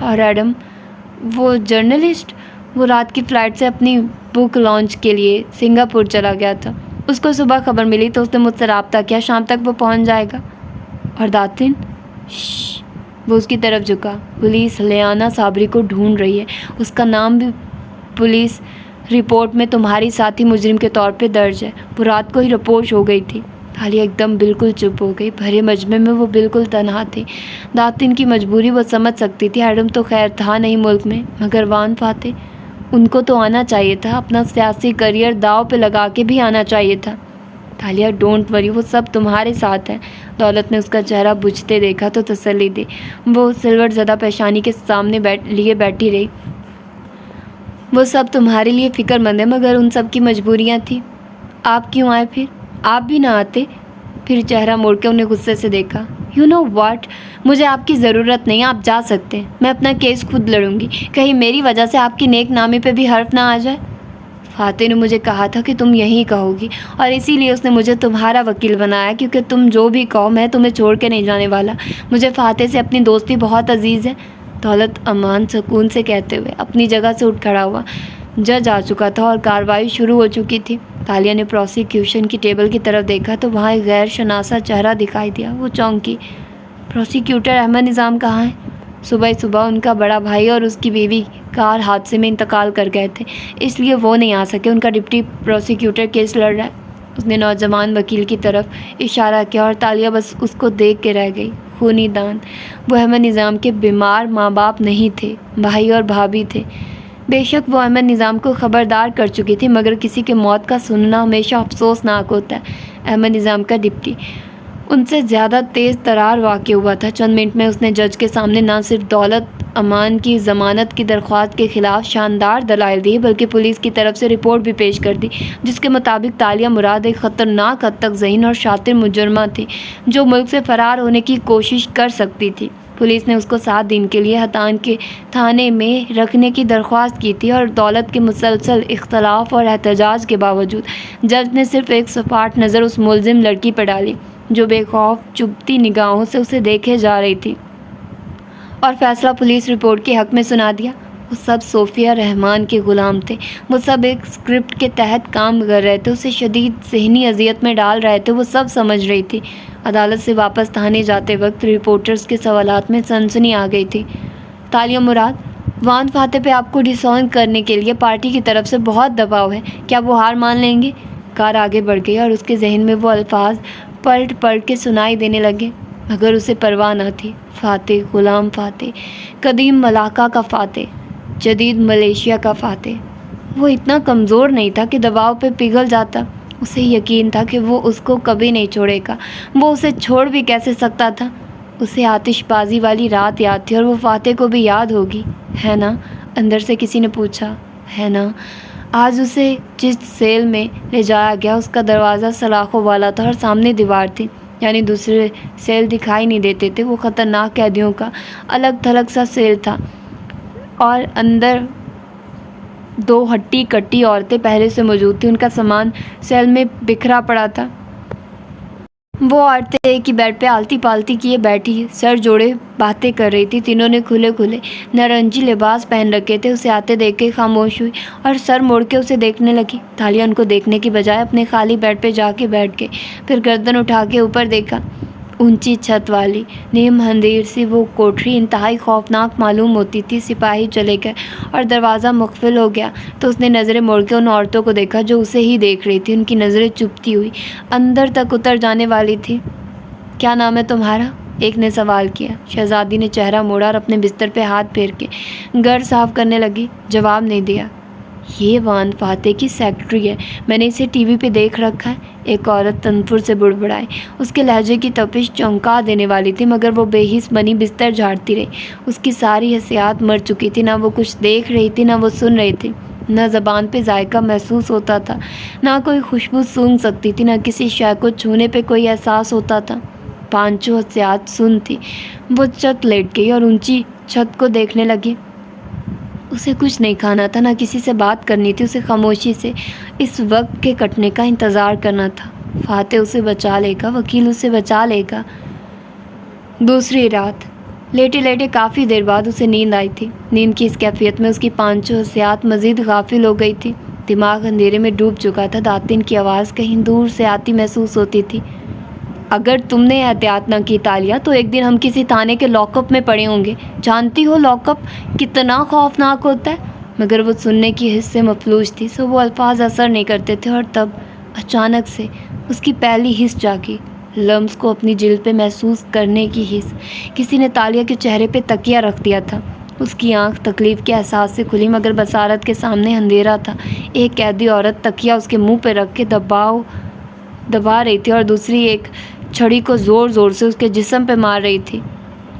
اور ایڈم وہ جرنلسٹ، وہ رات کی فلائٹ سے اپنی بک لانچ کے لیے سنگاپور چلا گیا تھا. اس کو صبح خبر ملی تو اس نے مجھ سے رابطہ کیا، شام تک وہ پہنچ جائے گا. اور داتن وہ اس کی طرف جھکا. پولیس لیانا صابری کو ڈھونڈ رہی ہے. اس کا نام بھی پولیس رپورٹ میں تمہاری ساتھی مجرم کے طور پہ درج ہے. وہ رات کو ہی رپوش ہو گئی تھی. تالیہ ایک دم بالکل چپ ہو گئی. بھرے مجمع میں وہ بالکل تنہا تھی. داتن کی مجبوری وہ سمجھ سکتی تھی. ایڈم تو خیر تھا نہیں ملک میں، مگر وان فاتح، ان کو تو آنا چاہیے تھا. اپنا سیاسی کریئر داؤ پہ لگا کے بھی آنا چاہیے تھا. تالیہ ڈونٹ وری، وہ سب تمہارے ساتھ ہیں. دولت نے اس کا چہرہ بجھتے دیکھا تو تسلی دی. وہ سلور زدہ پیشانی کے سامنے لیے بیٹھی رہی. وہ سب تمہارے لیے فکر مند ہے، مگر ان سب کی مجبوریاں تھیں. آپ کیوں آئے پھر؟ آپ بھی نہ آتے. پھر چہرہ موڑ کے انہیں غصے سے دیکھا. یو نو واٹ، مجھے آپ کی ضرورت نہیں. آپ جا سکتے ہیں. میں اپنا کیس خود لڑوں گی. کہیں میری وجہ سے آپ کی نیک نامی پہ بھی حرف نہ آ جائے. فاتح نے مجھے کہا تھا کہ تم یہی کہو گی، اور اسی لیے اس نے مجھے تمہارا وکیل بنایا، کیونکہ تم جو بھی کہو میں تمہیں چھوڑ کے نہیں جانے والا. مجھے فاتح سے اپنی دوستی بہت عزیز ہے. دولت امان سکون سے کہتے ہوئے اپنی جگہ سے اٹھ کھڑا ہوا. جج آ چکا تھا اور کارروائی شروع ہو چکی تھی. تالیہ نے پروسیکیوشن کی ٹیبل کی طرف دیکھا تو وہاں ایک غیر شناسا چہرہ دکھائی دیا. وہ چونکی. پروسیکیوٹر احمد نظام کہاں ہے؟ صبح ان کا بڑا بھائی اور اس کی بیوی کار حادثے میں انتقال کر گئے تھے، اس لیے وہ نہیں آ سکے. ان کا ڈپٹی پروسیکیوٹر کیس لڑ رہا ہے. اس نے نوجوان وکیل کی طرف اشارہ کیا اور تالیہ بس اس کو دیکھ کے رہ گئی. خونی دان. وہ احمد نظام کے بیمار ماں باپ نہیں تھے، بھائی اور بھابھی تھے. بے شک وہ احمد نظام کو خبردار کر چکی تھی، مگر کسی کے موت کا سننا ہمیشہ افسوسناک ہوتا ہے. احمد نظام کا ڈپٹی ان سے زیادہ تیز ترار واقع ہوا تھا. چند منٹ میں اس نے جج کے سامنے نہ صرف دولت امان کی ضمانت کی درخواست کے خلاف شاندار دلائل دیے، بلکہ پولیس کی طرف سے رپورٹ بھی پیش کر دی، جس کے مطابق تالیہ مراد ایک خطرناک حد تک ذہین اور شاطر مجرمہ تھی جو ملک سے فرار ہونے کی کوشش کر سکتی تھی. پولیس نے اس کو 7 دن کے لیے حتان کے تھانے میں رکھنے کی درخواست کی تھی، اور دولت کے مسلسل اختلاف اور احتجاج کے باوجود جج نے صرف ایک سپاٹ نظر اس ملزم لڑکی پر ڈالی جو بے خوف چبھتی نگاہوں سے اسے دیکھے جا رہی تھی، اور فیصلہ پولیس رپورٹ کے حق میں سنا دیا. وہ سب صوفیہ رحمان کے غلام تھے. وہ سب ایک اسکرپٹ کے تحت کام کر رہے تھے، اسے شدید ذہنی اذیت میں ڈال رہے تھے. وہ سب سمجھ رہی تھی. عدالت سے واپس تھانے جاتے وقت رپورٹرز کے سوالات میں سنسنی آ گئی تھی. تالیہ مراد، وان فاتح پہ آپ کو ڈسون کرنے کے لیے پارٹی کی طرف سے بہت دباؤ ہے. کیا وہ ہار مان لیں گے؟ کار آگے بڑھ گئی اور اس کے ذہن میں وہ الفاظ پلٹ کے سنائی دینے لگے، مگر اسے پرواہ نہ تھی. فاتح، غلام فاتح، قدیم ملاقہ کا فاتح، جدید ملیشیا کا فاتح. وہ اتنا کمزور نہیں تھا کہ دباؤ پہ پگھل جاتا. اسے یقین تھا کہ وہ اس کو کبھی نہیں چھوڑے گا. وہ اسے چھوڑ بھی کیسے سکتا تھا؟ اسے آتش بازی والی رات یاد تھی، اور وہ فاتح کو بھی یاد ہوگی، ہے نا؟ اندر سے کسی نے پوچھا. ہے نا؟ آج اسے جس سیل میں لے جایا گیا اس کا دروازہ سلاخوں والا تھا اور سامنے دیوار تھی، یعنی دوسرے سیل دکھائی نہیں دیتے تھے. وہ خطرناک قیدیوں کا الگ تھلگ سا سیل تھا، اور اندر 2 ہٹی کٹی عورتیں پہلے سے موجود تھیں. ان کا سامان سیل میں بکھرا پڑا تھا. وہ عورتیں ایک ہی بیڈ پہ آلتی پالتی کیے بیٹھی سر جوڑے باتیں کر رہی تھی. تینوں نے کھلے نارنجی لباس پہن رکھے تھے. اسے آتے دیکھ کے خاموش ہوئی اور سر موڑ کے اسے دیکھنے لگی. تالیہ ان کو دیکھنے کی بجائے اپنے خالی بیڈ پہ جا کے بیٹھ گئی. پھر گردن اٹھا کے اوپر دیکھا. اونچی چھت والی نیم اندھیر سی وہ کوٹری انتہائی خوفناک معلوم ہوتی تھی. سپاہی چلے گئے اور دروازہ مقفل ہو گیا تو اس نے نظریں موڑ کے ان عورتوں کو دیکھا جو اسے ہی دیکھ رہی تھی. ان کی نظریں چبھتی ہوئی اندر تک اتر جانے والی تھی. کیا نام ہے تمہارا؟ ایک نے سوال کیا. شہزادی نے چہرہ موڑا اور اپنے بستر پہ ہاتھ پھیر کے گر صاف کرنے لگی. جواب نہیں دیا. یہ وان فاتح کی سیکرٹری ہے، میں نے اسے ٹی وی پہ دیکھ رکھا ہے. ایک عورت تنفر سے بڑبڑائی. اس کے لہجے کی تپش چونکا دینے والی تھی، مگر وہ بے حس بنی بستر جھاڑتی رہی. اس کی ساری حسیات مر چکی تھی. نہ وہ کچھ دیکھ رہی تھی، نہ وہ سن رہی تھی. نہ زبان پہ ذائقہ محسوس ہوتا تھا، نہ کوئی خوشبو سونگھ سکتی تھی، نہ کسی شے کو چھونے پہ کوئی احساس ہوتا تھا. 5 حسیات سن تھی. وہ چت لیٹ گئی اور اونچی چھت کو دیکھنے لگی. اسے کچھ نہیں کھانا تھا، نہ کسی سے بات کرنی تھی. اسے خاموشی سے اس وقت کے کٹنے کا انتظار کرنا تھا. فاتح اسے بچا لے گا، وکیل اسے بچا لے گا. دوسری رات لیٹے لیٹے کافی دیر بعد اسے نیند آئی تھی۔ نیند کی اس کیفیت میں اس کی پانچوں حسیات مزید غافل ہو گئی تھی۔ دماغ اندھیرے میں ڈوب چکا تھا۔ داتن کی آواز کہیں دور سے آتی محسوس ہوتی تھی۔ اگر تم نے احتیاط نہ کی تالیہ تو ایک دن ہم کسی تھانے کے لاک اپ میں پڑے ہوں گے۔ جانتی ہو لاک اپ کتنا خوفناک ہوتا ہے؟ مگر وہ سننے کی حس سے مفلوج تھی، سو وہ الفاظ اثر نہیں کرتے تھے۔ اور تب اچانک سے اس کی پہلی حس جاگی، لمس کو اپنی جلد پہ محسوس کرنے کی حس۔ کسی نے تالیہ کے چہرے پہ تکیہ رکھ دیا تھا۔ اس کی آنکھ تکلیف کے احساس سے کھلی، مگر بصارت کے سامنے اندھیرا تھا۔ ایک قیدی عورت تکیہ اس کے منہ پہ رکھ کے دبا رہی تھی اور دوسری ایک چھڑی کو زور زور سے اس کے جسم پہ مار رہی تھی۔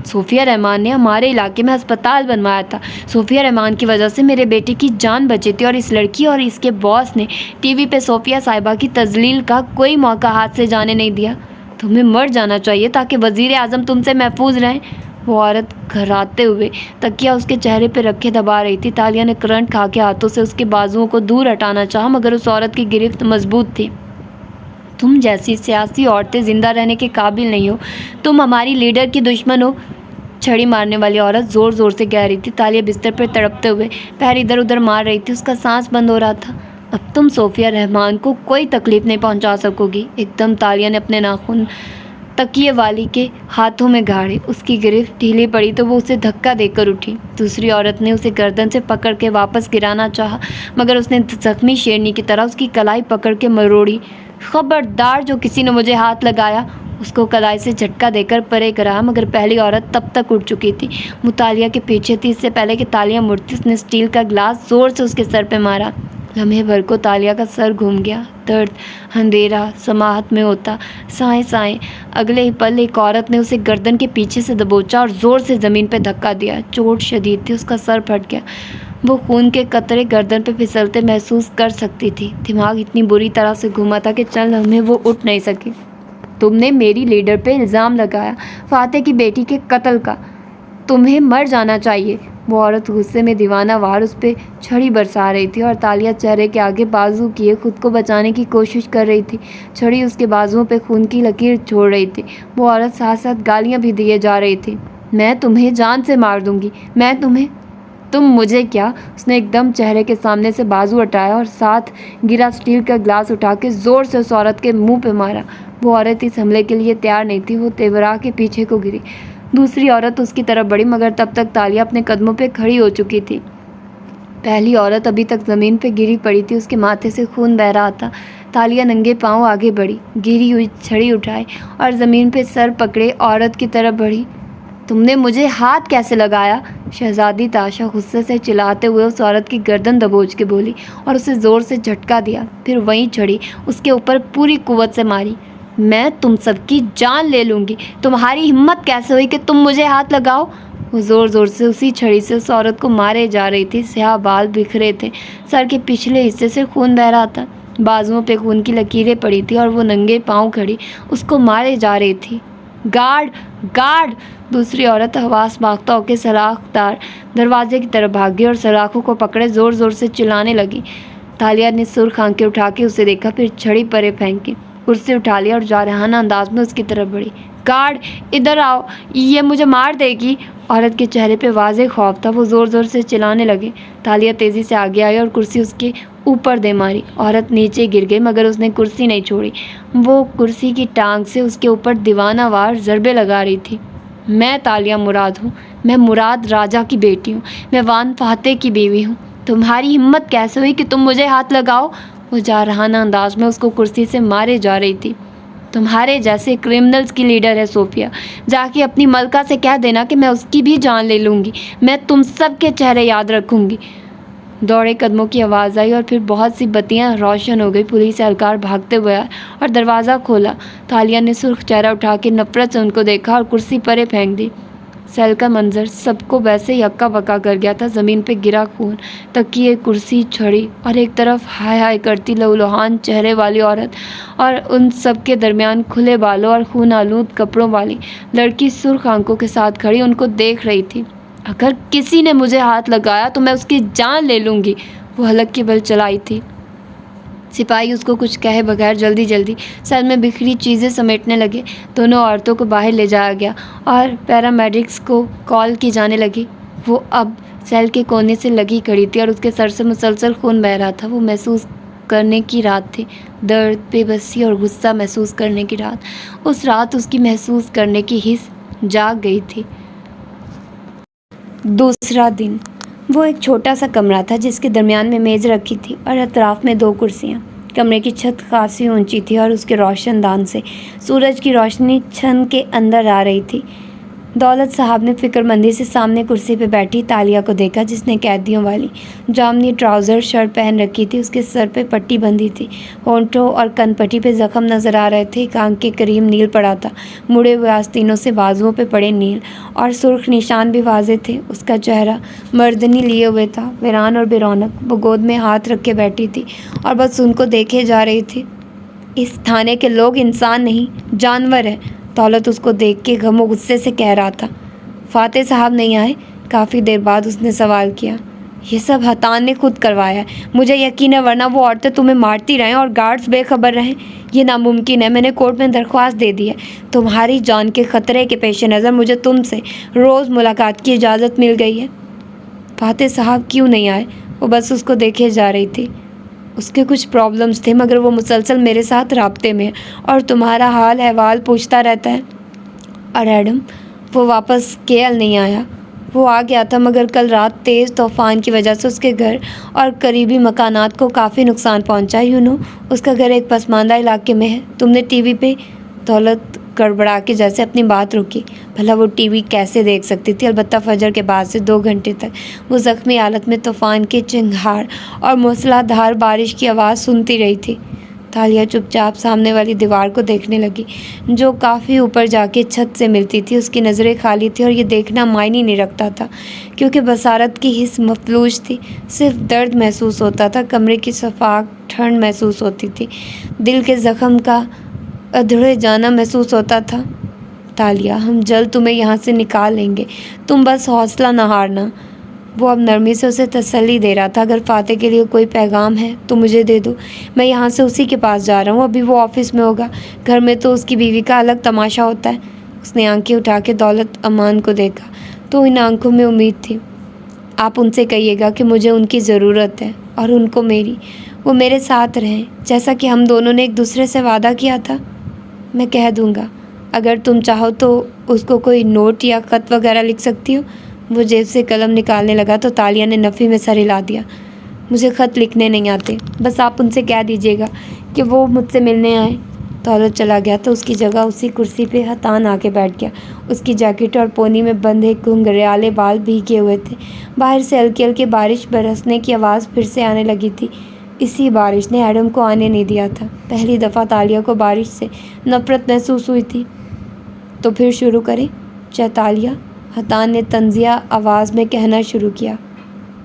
صوفیہ رحمان نے ہمارے علاقے میں ہسپتال بنوایا تھا۔ صوفیہ رحمان کی وجہ سے میرے بیٹے کی جان بچی تھی، اور اس لڑکی اور اس کے باس نے ٹی وی پہ صوفیہ صاحبہ کی تذلیل کا کوئی موقع ہاتھ سے جانے نہیں دیا۔ تمہیں مر جانا چاہیے تاکہ وزیر اعظم تم سے محفوظ رہیں۔ وہ عورت گھراتے ہوئے تکیہ اس کے چہرے پہ رکھے دبا رہی تھی۔ تالیہ نے کرنٹ کھا کے ہاتھوں سے اس کے بازوؤں کو دور ہٹانا چاہا، مگر اس عورت کی گرفت مضبوط تھی۔ تم جیسی سیاسی عورتیں زندہ رہنے کے قابل نہیں ہو، تم ہماری لیڈر کی دشمن ہو، چھڑی مارنے والی عورت زور زور سے کہہ رہی تھی۔ تالیہ بستر پر تڑپتے ہوئے پیر ادھر ادھر مار رہی تھی، اس کا سانس بند ہو رہا تھا۔ اب تم صوفیہ رحمان کو کوئی تکلیف نہیں پہنچا سکو گی۔ ایک دم تالیہ نے اپنے ناخن تکیے والی کے ہاتھوں میں گاڑے۔ اس کی گرفت ڈھیلی پڑی تو وہ اسے دھکا دے کر اٹھی۔ دوسری عورت نے اسے گردن سے پکڑ کے واپس گرانا چاہا، مگر اس نے زخمی شیرنی کی طرح اس کی کلائی پکڑ کے مروڑی۔ خبردار، جو کسی نے مجھے ہاتھ لگایا، اس کو کلائی سے جھٹکا دے کر پرے کرا۔ مگر پہلی عورت تب تک اٹھ چکی تھی، مطالعہ کے پیچھے تھی۔ اس سے پہلے کہ تالیہ مڑتی، اس نے اسٹیل کا گلاس زور سے اس کے سر پہ مارا۔ لمحے بھر کو تالیہ کا سر گھوم گیا۔ درد اندھیرا سماہت میں ہوتا، سائیں سائیں۔ اگلے ہی پل ایک عورت نے اسے گردن کے پیچھے سے دبوچا اور زور سے زمین پہ دھکا دیا۔ چوٹ شدید تھی، اس کا سر پھٹ گیا۔ وہ خون کے قطرے گردن پہ پھسلتے محسوس کر سکتی تھی۔ دماغ اتنی بری طرح سے گھوما تھا کہ چند لمحے وہ اٹھ نہیں سکی۔ تم نے میری لیڈر پہ الزام لگایا، فاتح کی بیٹی کے قتل کا۔ تمہیں مر جانا چاہیے۔ وہ عورت غصے میں دیوانہ وار اس پہ چھڑی برسا رہی تھی، اور تالیہ چہرے کے آگے بازو کیے خود کو بچانے کی کوشش کر رہی تھی۔ چھڑی اس کے بازوؤں پہ خون کی لکیر چھوڑ رہی تھی۔ وہ عورت ساتھ ساتھ گالیاں بھی دیے جا رہی تھی۔ میں تمہیں جان سے مار دوں گی، تم مجھے کیا؟ اس نے ایک دم چہرے کے سامنے سے بازو ہٹایا اور ساتھ گرا اسٹیل کا گلاس اٹھا کے زور سے اس عورت کے منہ پہ مارا۔ وہ عورت اس حملے کے لیے تیار نہیں تھی، وہ تیورا کے پیچھے کو گری۔ دوسری عورت اس کی طرف بڑھی، مگر تب تک تالیہ اپنے قدموں پہ کھڑی ہو چکی تھی۔ پہلی عورت ابھی تک زمین پہ گری پڑی تھی، اس کے ماتھے سے خون بہہ رہا تھا۔ تالیہ ننگے پاؤں آگے بڑھی، گری ہوئی چھڑی اٹھائی اور زمین پہ سر پکڑے عورت کی طرف بڑھی۔ تم نے مجھے ہاتھ کیسے لگایا؟ شہزادی تاشا غصے سے چلاتے ہوئے اس عورت کی گردن دبوچ کے بولی اور اسے زور سے جھٹکا دیا، پھر وہیں چھڑی اس کے اوپر پوری قوت سے ماری۔ میں تم سب کی جان لے لوں گی، تمہاری ہمت کیسے ہوئی کہ تم مجھے ہاتھ لگاؤ؟ وہ زور زور سے اسی چھڑی سے اس عورت کو مارے جا رہی تھی۔ سیاہ بال بکھرے تھے، سر کے پچھلے حصے سے خون بہہ رہا تھا، بازوؤں پہ خون کی لکیریں پڑی تھی، اور وہ ننگے پاؤں کھڑی اس کو مارے جا رہی تھی۔ Guard guard! دوسری عورت حواس باختہ ہو کے سلاخ دار دروازے کی طرف بھاگی اور سلاخوں کو پکڑے زور زور سے چلانے لگی۔ تالیہ نے سرخ آنکھیں اٹھا کے اسے دیکھا، پھر چھڑی پرے پھینکی، کرسی اٹھا لیا اور جارحانہ انداز میں اس کی طرف بڑھی۔ گارڈ ادھر آؤ، یہ مجھے مار دے گی! عورت کے چہرے پہ واضح خوف تھا، وہ زور زور سے چلانے لگی۔ تالیہ تیزی سے آگے آئی اور کرسی اس کے اوپر دے ماری۔ عورت نیچے گر گئی، مگر اس نے کرسی نہیں چھوڑی۔ وہ کرسی کی ٹانگ سے اس کے اوپر دیوانہ وار ضربے لگا رہی تھی۔ میں تالیہ مراد ہوں، میں مراد راجہ کی بیٹی ہوں، میں وان فاتح کی بیوی ہوں۔ تمہاری ہمت کیسے ہوئی کہ تم مجھے ہاتھ لگاؤ؟ وہ جارحانہ انداز میں اس کو کرسی سے مارے جا رہی تھی۔ تمہارے جیسے کرمنلز کی لیڈر ہے صوفیہ، جا کے اپنی ملکہ سے کہہ دینا کہ میں اس کی بھی جان لے لوں گی، میں تم سب کے چہرے یاد رکھوں گی۔ دوڑے قدموں کی آواز آئی اور پھر بہت سی بتیاں روشن ہو گئی۔ پولیس اہلکار بھاگتے ہوئے آئے اور دروازہ کھولا۔ تالیہ نے سرخ چہرہ اٹھا کے نفرت سے ان کو دیکھا اور کرسی پرے پھینک دی۔ سیل کا منظر سب کو ویسے ہی ہکا بکا کر گیا تھا۔ زمین پہ گرا خون، تکیے، کرسی، چھڑی، اور ایک طرف ہائے ہائے کرتی لہولہان چہرے والی عورت، اور ان سب کے درمیان کھلے بالوں اور خون آلود کپڑوں والی لڑکی سرخ آنکھوں کے ساتھ کھڑی ان کو دیکھ رہی تھی۔ اگر کسی نے مجھے ہاتھ لگایا تو میں اس کی جان لے لوں گی، وہ حلق کی بل چلائی تھی۔ سپاہی اس کو کچھ کہے بغیر جلدی سر میں بکھری چیزیں سمیٹنے لگے۔ دونوں عورتوں کو باہر لے جایا گیا اور پیرامیڈکس کو کال کی جانے لگی۔ وہ اب سیل کے کونے سے لگی کھڑی تھی اور اس کے سر سے مسلسل خون بہہ رہا تھا۔ وہ محسوس کرنے کی رات تھی، درد، بے بسی اور غصہ محسوس کرنے کی رات۔ اس رات اس کی محسوس کرنے کی حس جاگ گئی تھی۔ دوسرا دن وہ ایک چھوٹا سا کمرہ تھا جس کے درمیان میں میز رکھی تھی اور اطراف میں 2 کرسیاں۔ کمرے کی چھت خاصی اونچی تھی اور اس کے روشن دان سے سورج کی روشنی چھن کے اندر آ رہی تھی۔ دولت صاحب نے فکر مندی سے سامنے کرسی پہ بیٹھی تالیہ کو دیکھا، جس نے قیدیوں والی جامنی ٹراؤزر شرٹ پہن رکھی تھی۔ اس کے سر پہ پٹی بندھی تھی، ہونٹوں اور کن پٹی پہ زخم نظر آ رہے تھے۔ ایک آنکھ کے قریب نیل پڑا تھا، مڑے ہوئے آستینوں سے بازوؤں پہ پڑے نیل اور سرخ نشان بھی واضح تھے۔ اس کا چہرہ مردنی لیے ہوئے تھا، ویران اور بے رونق۔ وہ گود میں ہاتھ رکھ کے بیٹھی تھی اور بس ان کو دیکھے جا رہی تھی۔ اس تھانے کے لوگ انسان نہیں، جانور ہیں، دولت اس کو دیکھ کے غم و غصے سے کہہ رہا تھا۔ فاتح صاحب نہیں آئے؟ کافی دیر بعد اس نے سوال کیا۔ یہ سب حتان نے خود کروایا ہے، مجھے یقین ہے، ورنہ وہ عورتیں تمہیں مارتی رہیں اور گارڈز بے خبر رہیں۔ یہ ناممکن ہے۔ میں نے کورٹ میں درخواست دے دی ہے۔ تمہاری جان کے خطرے کے پیش نظر مجھے تم سے روز ملاقات کی اجازت مل گئی ہے۔ فاتح صاحب کیوں نہیں آئے؟ وہ بس اس کو دیکھے جا رہی تھی۔ اس کے کچھ پرابلمز تھے، مگر وہ مسلسل میرے ساتھ رابطے میں ہے اور تمہارا حال احوال پوچھتا رہتا ہے۔ اور ایڈم، وہ واپس KL نہیں آیا۔ وہ آ گیا تھا، مگر کل رات تیز طوفان کی وجہ سے اس کے گھر اور قریبی مکانات کو کافی نقصان پہنچا۔ اس کا گھر ایک پسماندہ علاقے میں ہے۔ تم نے ٹی وی پہ؟ دولت گڑبڑا کے جیسے اپنی بات روکی۔ بھلا وہ ٹی وی کیسے دیکھ سکتی تھی؟ البتہ فجر کے بعد سے 2 گھنٹے تک وہ زخمی حالت میں طوفان کے چنگھاڑ اور موسلا دھار بارش کی آواز سنتی رہی تھی۔ تالیہ چپ چاپ سامنے والی دیوار کو دیکھنے لگی، جو کافی اوپر جا کے چھت سے ملتی تھی۔ اس کی نظریں خالی تھی اور یہ دیکھنا معنی نہیں رکھتا تھا، کیونکہ بصارت کی حس مفلوج تھی۔ صرف درد محسوس ہوتا تھا، کمرے کی صفاق ٹھنڈ محسوس ہوتی تھی، دل کے زخم کا ادھڑے جانا محسوس ہوتا تھا۔ تالیہ، ہم جلد تمہیں یہاں سے نکال لیں گے، تم بس حوصلہ نہ ہارنا۔ وہ اب نرمی سے اسے تسلی دے رہا تھا۔ اگر فاتح کے لیے کوئی پیغام ہے تو مجھے دے دو، میں یہاں سے اسی کے پاس جا رہا ہوں۔ ابھی وہ آفس میں ہوگا، گھر میں تو اس کی بیوی کا الگ تماشا ہوتا ہے۔ اس نے آنکھیں اٹھا کے دولت امان کو دیکھا تو ان آنکھوں میں امید تھی۔ آپ ان سے کہیے گا کہ مجھے ان کی ضرورت ہے اور ان کو میری، وہ میرے ساتھ رہیں جیسا کہ ہم دونوں نے ایک دوسرے سے وعدہ کیا تھا۔ میں کہہ دوں گا، اگر تم چاہو تو اس کو کوئی نوٹ یا خط وغیرہ لکھ سکتی ہو۔ وہ جیب سے قلم نکالنے لگا تو تالیہ نے نفی میں سر ہلا دیا۔ مجھے خط لکھنے نہیں آتے، بس آپ ان سے کہہ دیجیے گا کہ وہ مجھ سے ملنے آئیں۔ دولت چلا گیا تو اس کی جگہ اسی کرسی پہ حتان آ کے بیٹھ گیا۔ اس کی جیکٹ اور پونی میں بندھے گھنگریالے بال بھیگے ہوئے تھے۔ باہر سے ہلکی ہلکی بارش برسنے کی آواز پھر سے آنے لگی تھی۔ اسی بارش نے ایڈم کو آنے نہیں دیا تھا۔ پہلی دفعہ تالیہ کو بارش سے نفرت محسوس ہوئی تھی۔ تو پھر شروع کریں، تالیہ، حتان نے طنزیہ آواز میں کہنا شروع کیا۔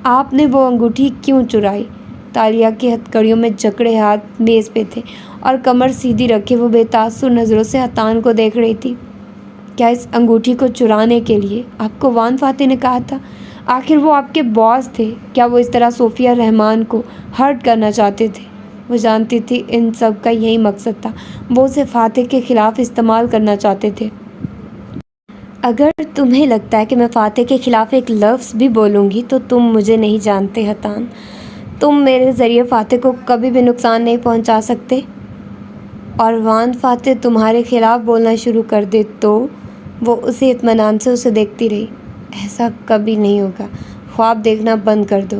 آپ نے وہ انگوٹھی کیوں چرائی؟ تالیہ کے ہتھکڑیوں میں جکڑے ہاتھ میز پہ تھے اور کمر سیدھی رکھے وہ بے تاثر نظروں سے حتان کو دیکھ رہی تھی۔ کیا اس انگوٹھی کو چرانے کے لیے آپ کو وان فاتح نے کہا تھا؟ آخر وہ آپ کے باس تھے۔ کیا وہ اس طرح صوفیہ رحمان کو ہرٹ کرنا چاہتے تھے؟ وہ جانتی تھی ان سب کا یہی مقصد تھا، وہ اسے فاتح کے خلاف استعمال کرنا چاہتے تھے۔ اگر تمہیں لگتا ہے کہ میں فاتح کے خلاف ایک لفظ بھی بولوں گی تو تم مجھے نہیں جانتے حتان۔ تم میرے ذریعے فاتح کو کبھی بھی نقصان نہیں پہنچا سکتے، اور وان فاتح تمہارے خلاف بولنا شروع کر دے تو؟ وہ اسی اطمینان سے اسے دیکھتی رہی۔ ایسا کبھی نہیں ہوگا، خواب دیکھنا بند کر دو،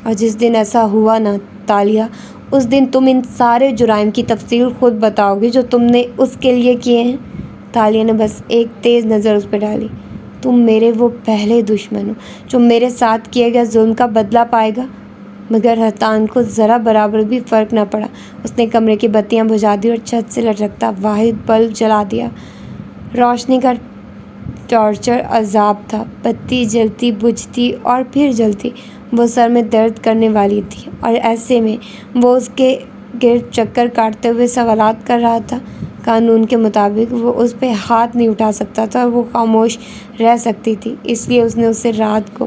اور جس دن ایسا ہوا نا تالیہ، اس دن تم ان سارے جرائم کی تفصیل خود بتاؤ گی جو تم نے اس کے لیے کیے ہیں۔ تالیہ نے بس ایک تیز نظر اس پہ ڈالی۔ تم میرے وہ پہلے دشمن ہو جو میرے ساتھ کیے گئے ظلم کا بدلہ پائے گا۔ مگر حتان کو ذرا برابر بھی فرق نہ پڑا۔ اس نے کمرے کی بتیاں بجھا دی اور چھت سے لٹکتا واحد بلب جلا دیا۔ روشنی کا ٹارچر عذاب تھا، بتی جلتی بجھتی اور پھر جلتی، وہ سر میں درد کرنے والی تھی، اور ایسے میں وہ اس کے گرد چکر کاٹتے ہوئے سوالات کر رہا تھا۔ قانون کے مطابق وہ اس پہ ہاتھ نہیں اٹھا سکتا تھا اور وہ خاموش رہ سکتی تھی، اس لیے اس نے اسے رات کو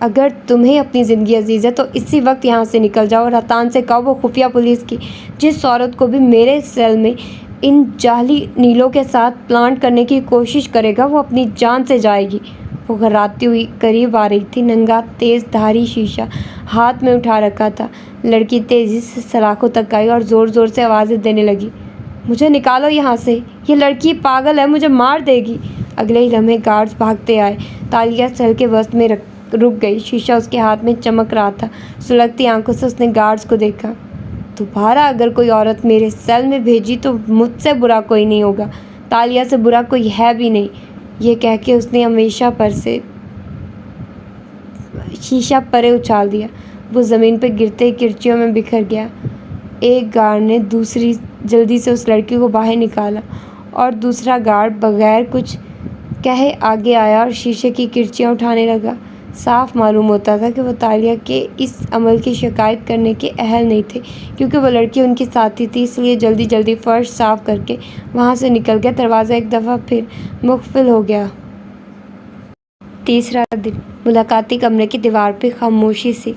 اگر تمہیں اپنی زندگی عزیز ہے تو اسی وقت یہاں سے نکل جاؤ اور رتان سے کہو وہ خفیہ پولیس کی جس عورت کو بھی میرے سیل میں ان جعلی نیلوں کے ساتھ پلانٹ کرنے کی کوشش کرے گا وہ اپنی جان سے جائے گی۔ وہ گھراتی ہوئی قریب آ رہی تھی، ننگا تیز دھاری شیشہ ہاتھ میں اٹھا رکھا تھا۔ لڑکی تیزی سے سلاخوں تک آئی اور زور زور سے آوازیں دینے لگی، مجھے نکالو یہاں سے، یہ لڑکی پاگل ہے، مجھے مار دے گی۔ اگلے ہی لمحے گارڈز بھاگتے آئے۔ تالیہ سیل کے وسط میں رک گئی، شیشہ اس کے ہاتھ میں چمک رہا تھا۔ سلگتی آنکھوں سے اس نے گارڈز کو دیکھا، دوبارہ اگر کوئی عورت میرے سیل میں بھیجی تو مجھ سے برا کوئی نہیں ہوگا، تالیہ سے برا کوئی ہے بھی نہیں۔ یہ کہہ کے اس نے ہمیشہ پر سے شیشہ پرے اچھال دیا، وہ زمین پہ گرتے کرچیوں میں بکھر گیا۔ ایک گارڈ نے جلدی سے اس لڑکی کو باہر نکالا اور دوسرا گارڈ بغیر کچھ کہے آگے آیا اور شیشے کی کرچیاں اٹھانے لگا۔ صاف معلوم ہوتا تھا کہ وہ تالیہ کے اس عمل کی شکایت کرنے کے اہل نہیں تھے، کیونکہ وہ لڑکی ان کی ساتھی تھی، اس لیے جلدی جلدی فرش صاف کر کے وہاں سے نکل گیا۔ دروازہ ایک دفعہ پھر مقفل ہو گیا۔ تیسرا دن ملاقاتی کمرے کی دیوار پہ خاموشی سی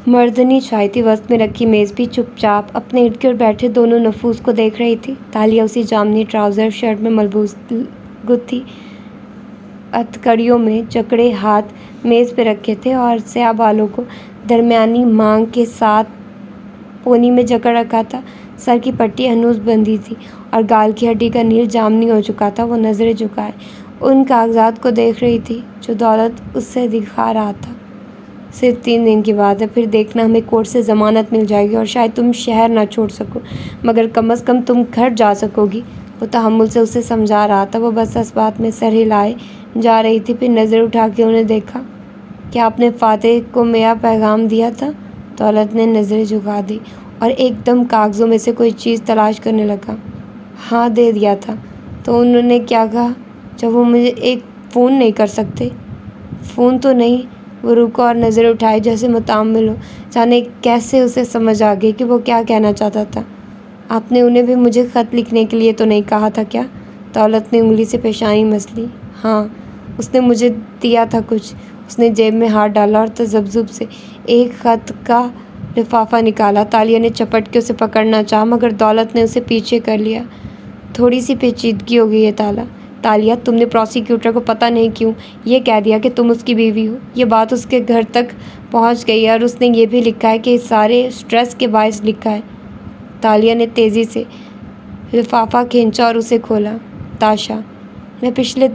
مردنی چھائی تھی، وسط میں رکھی میز بھی چپ چاپ اپنے ارد گرد بیٹھے دونوں نفوس کو دیکھ رہی تھی۔ تالیہ اسی جامنی ٹراؤزر شرٹ میں ملبوس تھی، ہتھکڑیوں میں جکڑے ہاتھ میز پہ رکھے تھے اور سیاہ بالوں کو درمیانی مانگ کے ساتھ پونی میں جکڑ رکھا تھا۔ سر کی پٹی ہنوز بندھی تھی اور گال کی ہڈی کا نیل جامنی ہو چکا تھا۔ وہ نظریں جھکائے ان کاغذات کو دیکھ رہی تھی جو دولت اس سے دکھا رہا تھا۔ صرف 3 دن کی بات ہے، پھر دیکھنا ہمیں کورٹ سے ضمانت مل جائے گی اور شاید تم شہر نہ چھوڑ سکو، مگر کم از کم تم گھر جا سکو گی۔ وہ تحمل سے اسے سمجھا رہا تھا، وہ بس اس بات میں سر ہلائے جا رہی تھی۔ پھر نظر اٹھا کے انہیں دیکھا، کیا آپ نے فاتح کو میرا پیغام دیا تھا؟ دولت نے نظریں جھکا دی اور ایک دم کاغذوں میں سے کوئی چیز تلاش کرنے لگا۔ ہاں دے دیا تھا۔ تو انہوں نے کیا کہا؟ جب وہ مجھے ایک فون نہیں کر سکتے؟ فون تو نہیں۔ وہ رکا اور نظریں اٹھائے جیسے متامل ہو، جانے کیسے اسے سمجھ آ گئی کہ وہ کیا کہنا چاہتا تھا۔ آپ نے انہیں بھی مجھے خط لکھنے کے لیے تو نہیں کہا تھا کیا؟ دولت نے انگلی سے پیشانی مس لی۔ ہاں، اس نے مجھے دیا تھا کچھ۔ اس نے جیب میں ہاتھ ڈالا اور تذبذب سے ایک خط کا لفافہ نکالا۔ تالیہ نے چپٹ کے اسے پکڑنا چاہا مگر دولت نے اسے پیچھے کر لیا۔ تھوڑی سی پیچیدگی ہو گئی ہے تالیہ، تم نے پروسیکیوٹر کو پتہ نہیں کیوں یہ کہہ دیا کہ تم اس کی بیوی ہو؟ یہ بات اس کے گھر تک پہنچ گئی ہے اور اس نے یہ بھی لکھا ہے کہ اس سارے سٹریس کے باعث لکھا ہے۔ تالیہ نے تیزی سے لفافہ کھینچا اور اسے کھولا۔ تاشا، میں پچھلے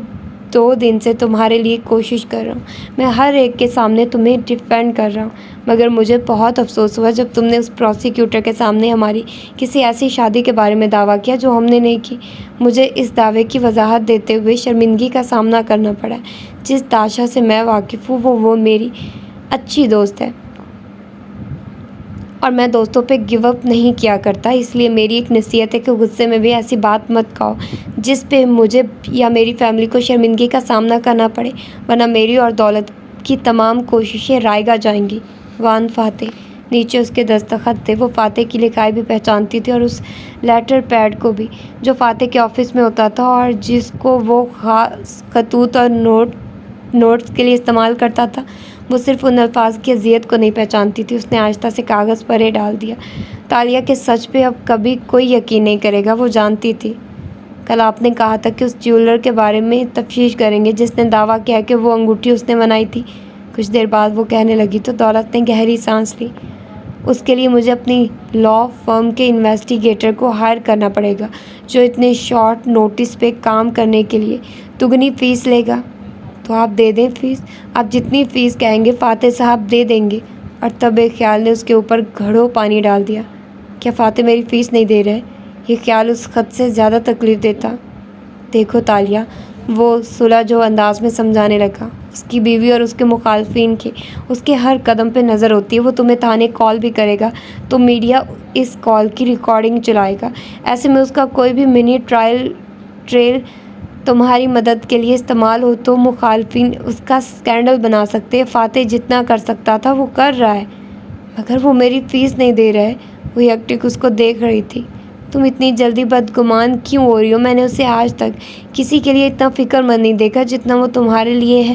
2 دن سے تمہارے لیے کوشش کر رہا ہوں، میں ہر ایک کے سامنے تمہیں ڈیفینڈ کر رہا ہوں، مگر مجھے بہت افسوس ہوا جب تم نے اس پروسیکیوٹر کے سامنے ہماری کسی ایسی شادی کے بارے میں دعویٰ کیا جو ہم نے نہیں کی۔ مجھے اس دعوے کی وضاحت دیتے ہوئے شرمندگی کا سامنا کرنا پڑا ہے۔ جس تاشا سے میں واقف ہوں وہ میری اچھی دوست ہے اور میں دوستوں پہ گیو اپ نہیں کیا کرتا، اس لیے میری ایک نصیحت ہے کہ غصے میں بھی ایسی بات مت کہو جس پہ مجھے یا میری فیملی کو شرمندگی کا سامنا کرنا پڑے، ورنہ میری اور دولت کی تمام کوششیں رائگاں جائیں گی۔ وان فاتح، نیچے اس کے دستخط تھے۔ وہ فاتح کی لکھائی بھی پہچانتی تھی اور اس لیٹر پیڈ کو بھی جو فاتح کے آفس میں ہوتا تھا اور جس کو وہ خاص خطوط اور نوٹس کے لیے استعمال کرتا تھا۔ وہ صرف ان الفاظ کی اذیت کو نہیں پہچانتی تھی۔ اس نے آہستہ سے کاغذ پرے ڈال دیا۔ تالیہ کے سچ پہ اب کبھی کوئی یقین نہیں کرے گا، وہ جانتی تھی۔ کل آپ نے کہا تھا کہ اس جیولر کے بارے میں تفتیش کریں گے جس نے دعویٰ کیا کہ وہ انگوٹھی اس نے بنائی تھی۔ کچھ دیر بعد وہ کہنے لگی تو دولت نے گہری سانس لی۔ اس کے لیے مجھے اپنی لا فرم کے انویسٹیگیٹر کو ہائر کرنا پڑے گا جو اتنے شارٹ نوٹس پہ کام کرنے کے لیے دگنی فیس لے گا۔ تو آپ دے دیں فیس، آپ جتنی فیس کہیں گے فاتح صاحب دے دیں گے۔ اور تب ایک خیال نے اس کے اوپر گھڑوں پانی ڈال دیا، کیا فاتح میری فیس نہیں دے رہے؟ یہ خیال اس خط سے زیادہ تکلیف دیتا۔ دیکھو تالیہ، وہ سلجھو انداز میں سمجھانے لگا، اس کی بیوی اور اس کے مخالفین کی اس کے ہر قدم پہ نظر ہوتی ہے۔ وہ تمہیں تھانے کال بھی کرے گا تو میڈیا اس کال کی ریکارڈنگ چلائے گا۔ ایسے میں اس کا کوئی بھی منی ٹریل تمہاری مدد کے لیے استعمال ہو تو مخالفین اس کا سکینڈل بنا سکتے ہیں۔ فاتح جتنا کر سکتا تھا وہ کر رہا ہے، مگر وہ میری فیس نہیں دے رہا ہے۔ وہ یکٹک اس کو دیکھ رہی تھی۔ تم اتنی جلدی بدگمان کیوں ہو رہی ہو؟ میں نے اسے آج تک کسی کے لیے اتنا فکر مند نہیں دیکھا جتنا وہ تمہارے لیے ہے۔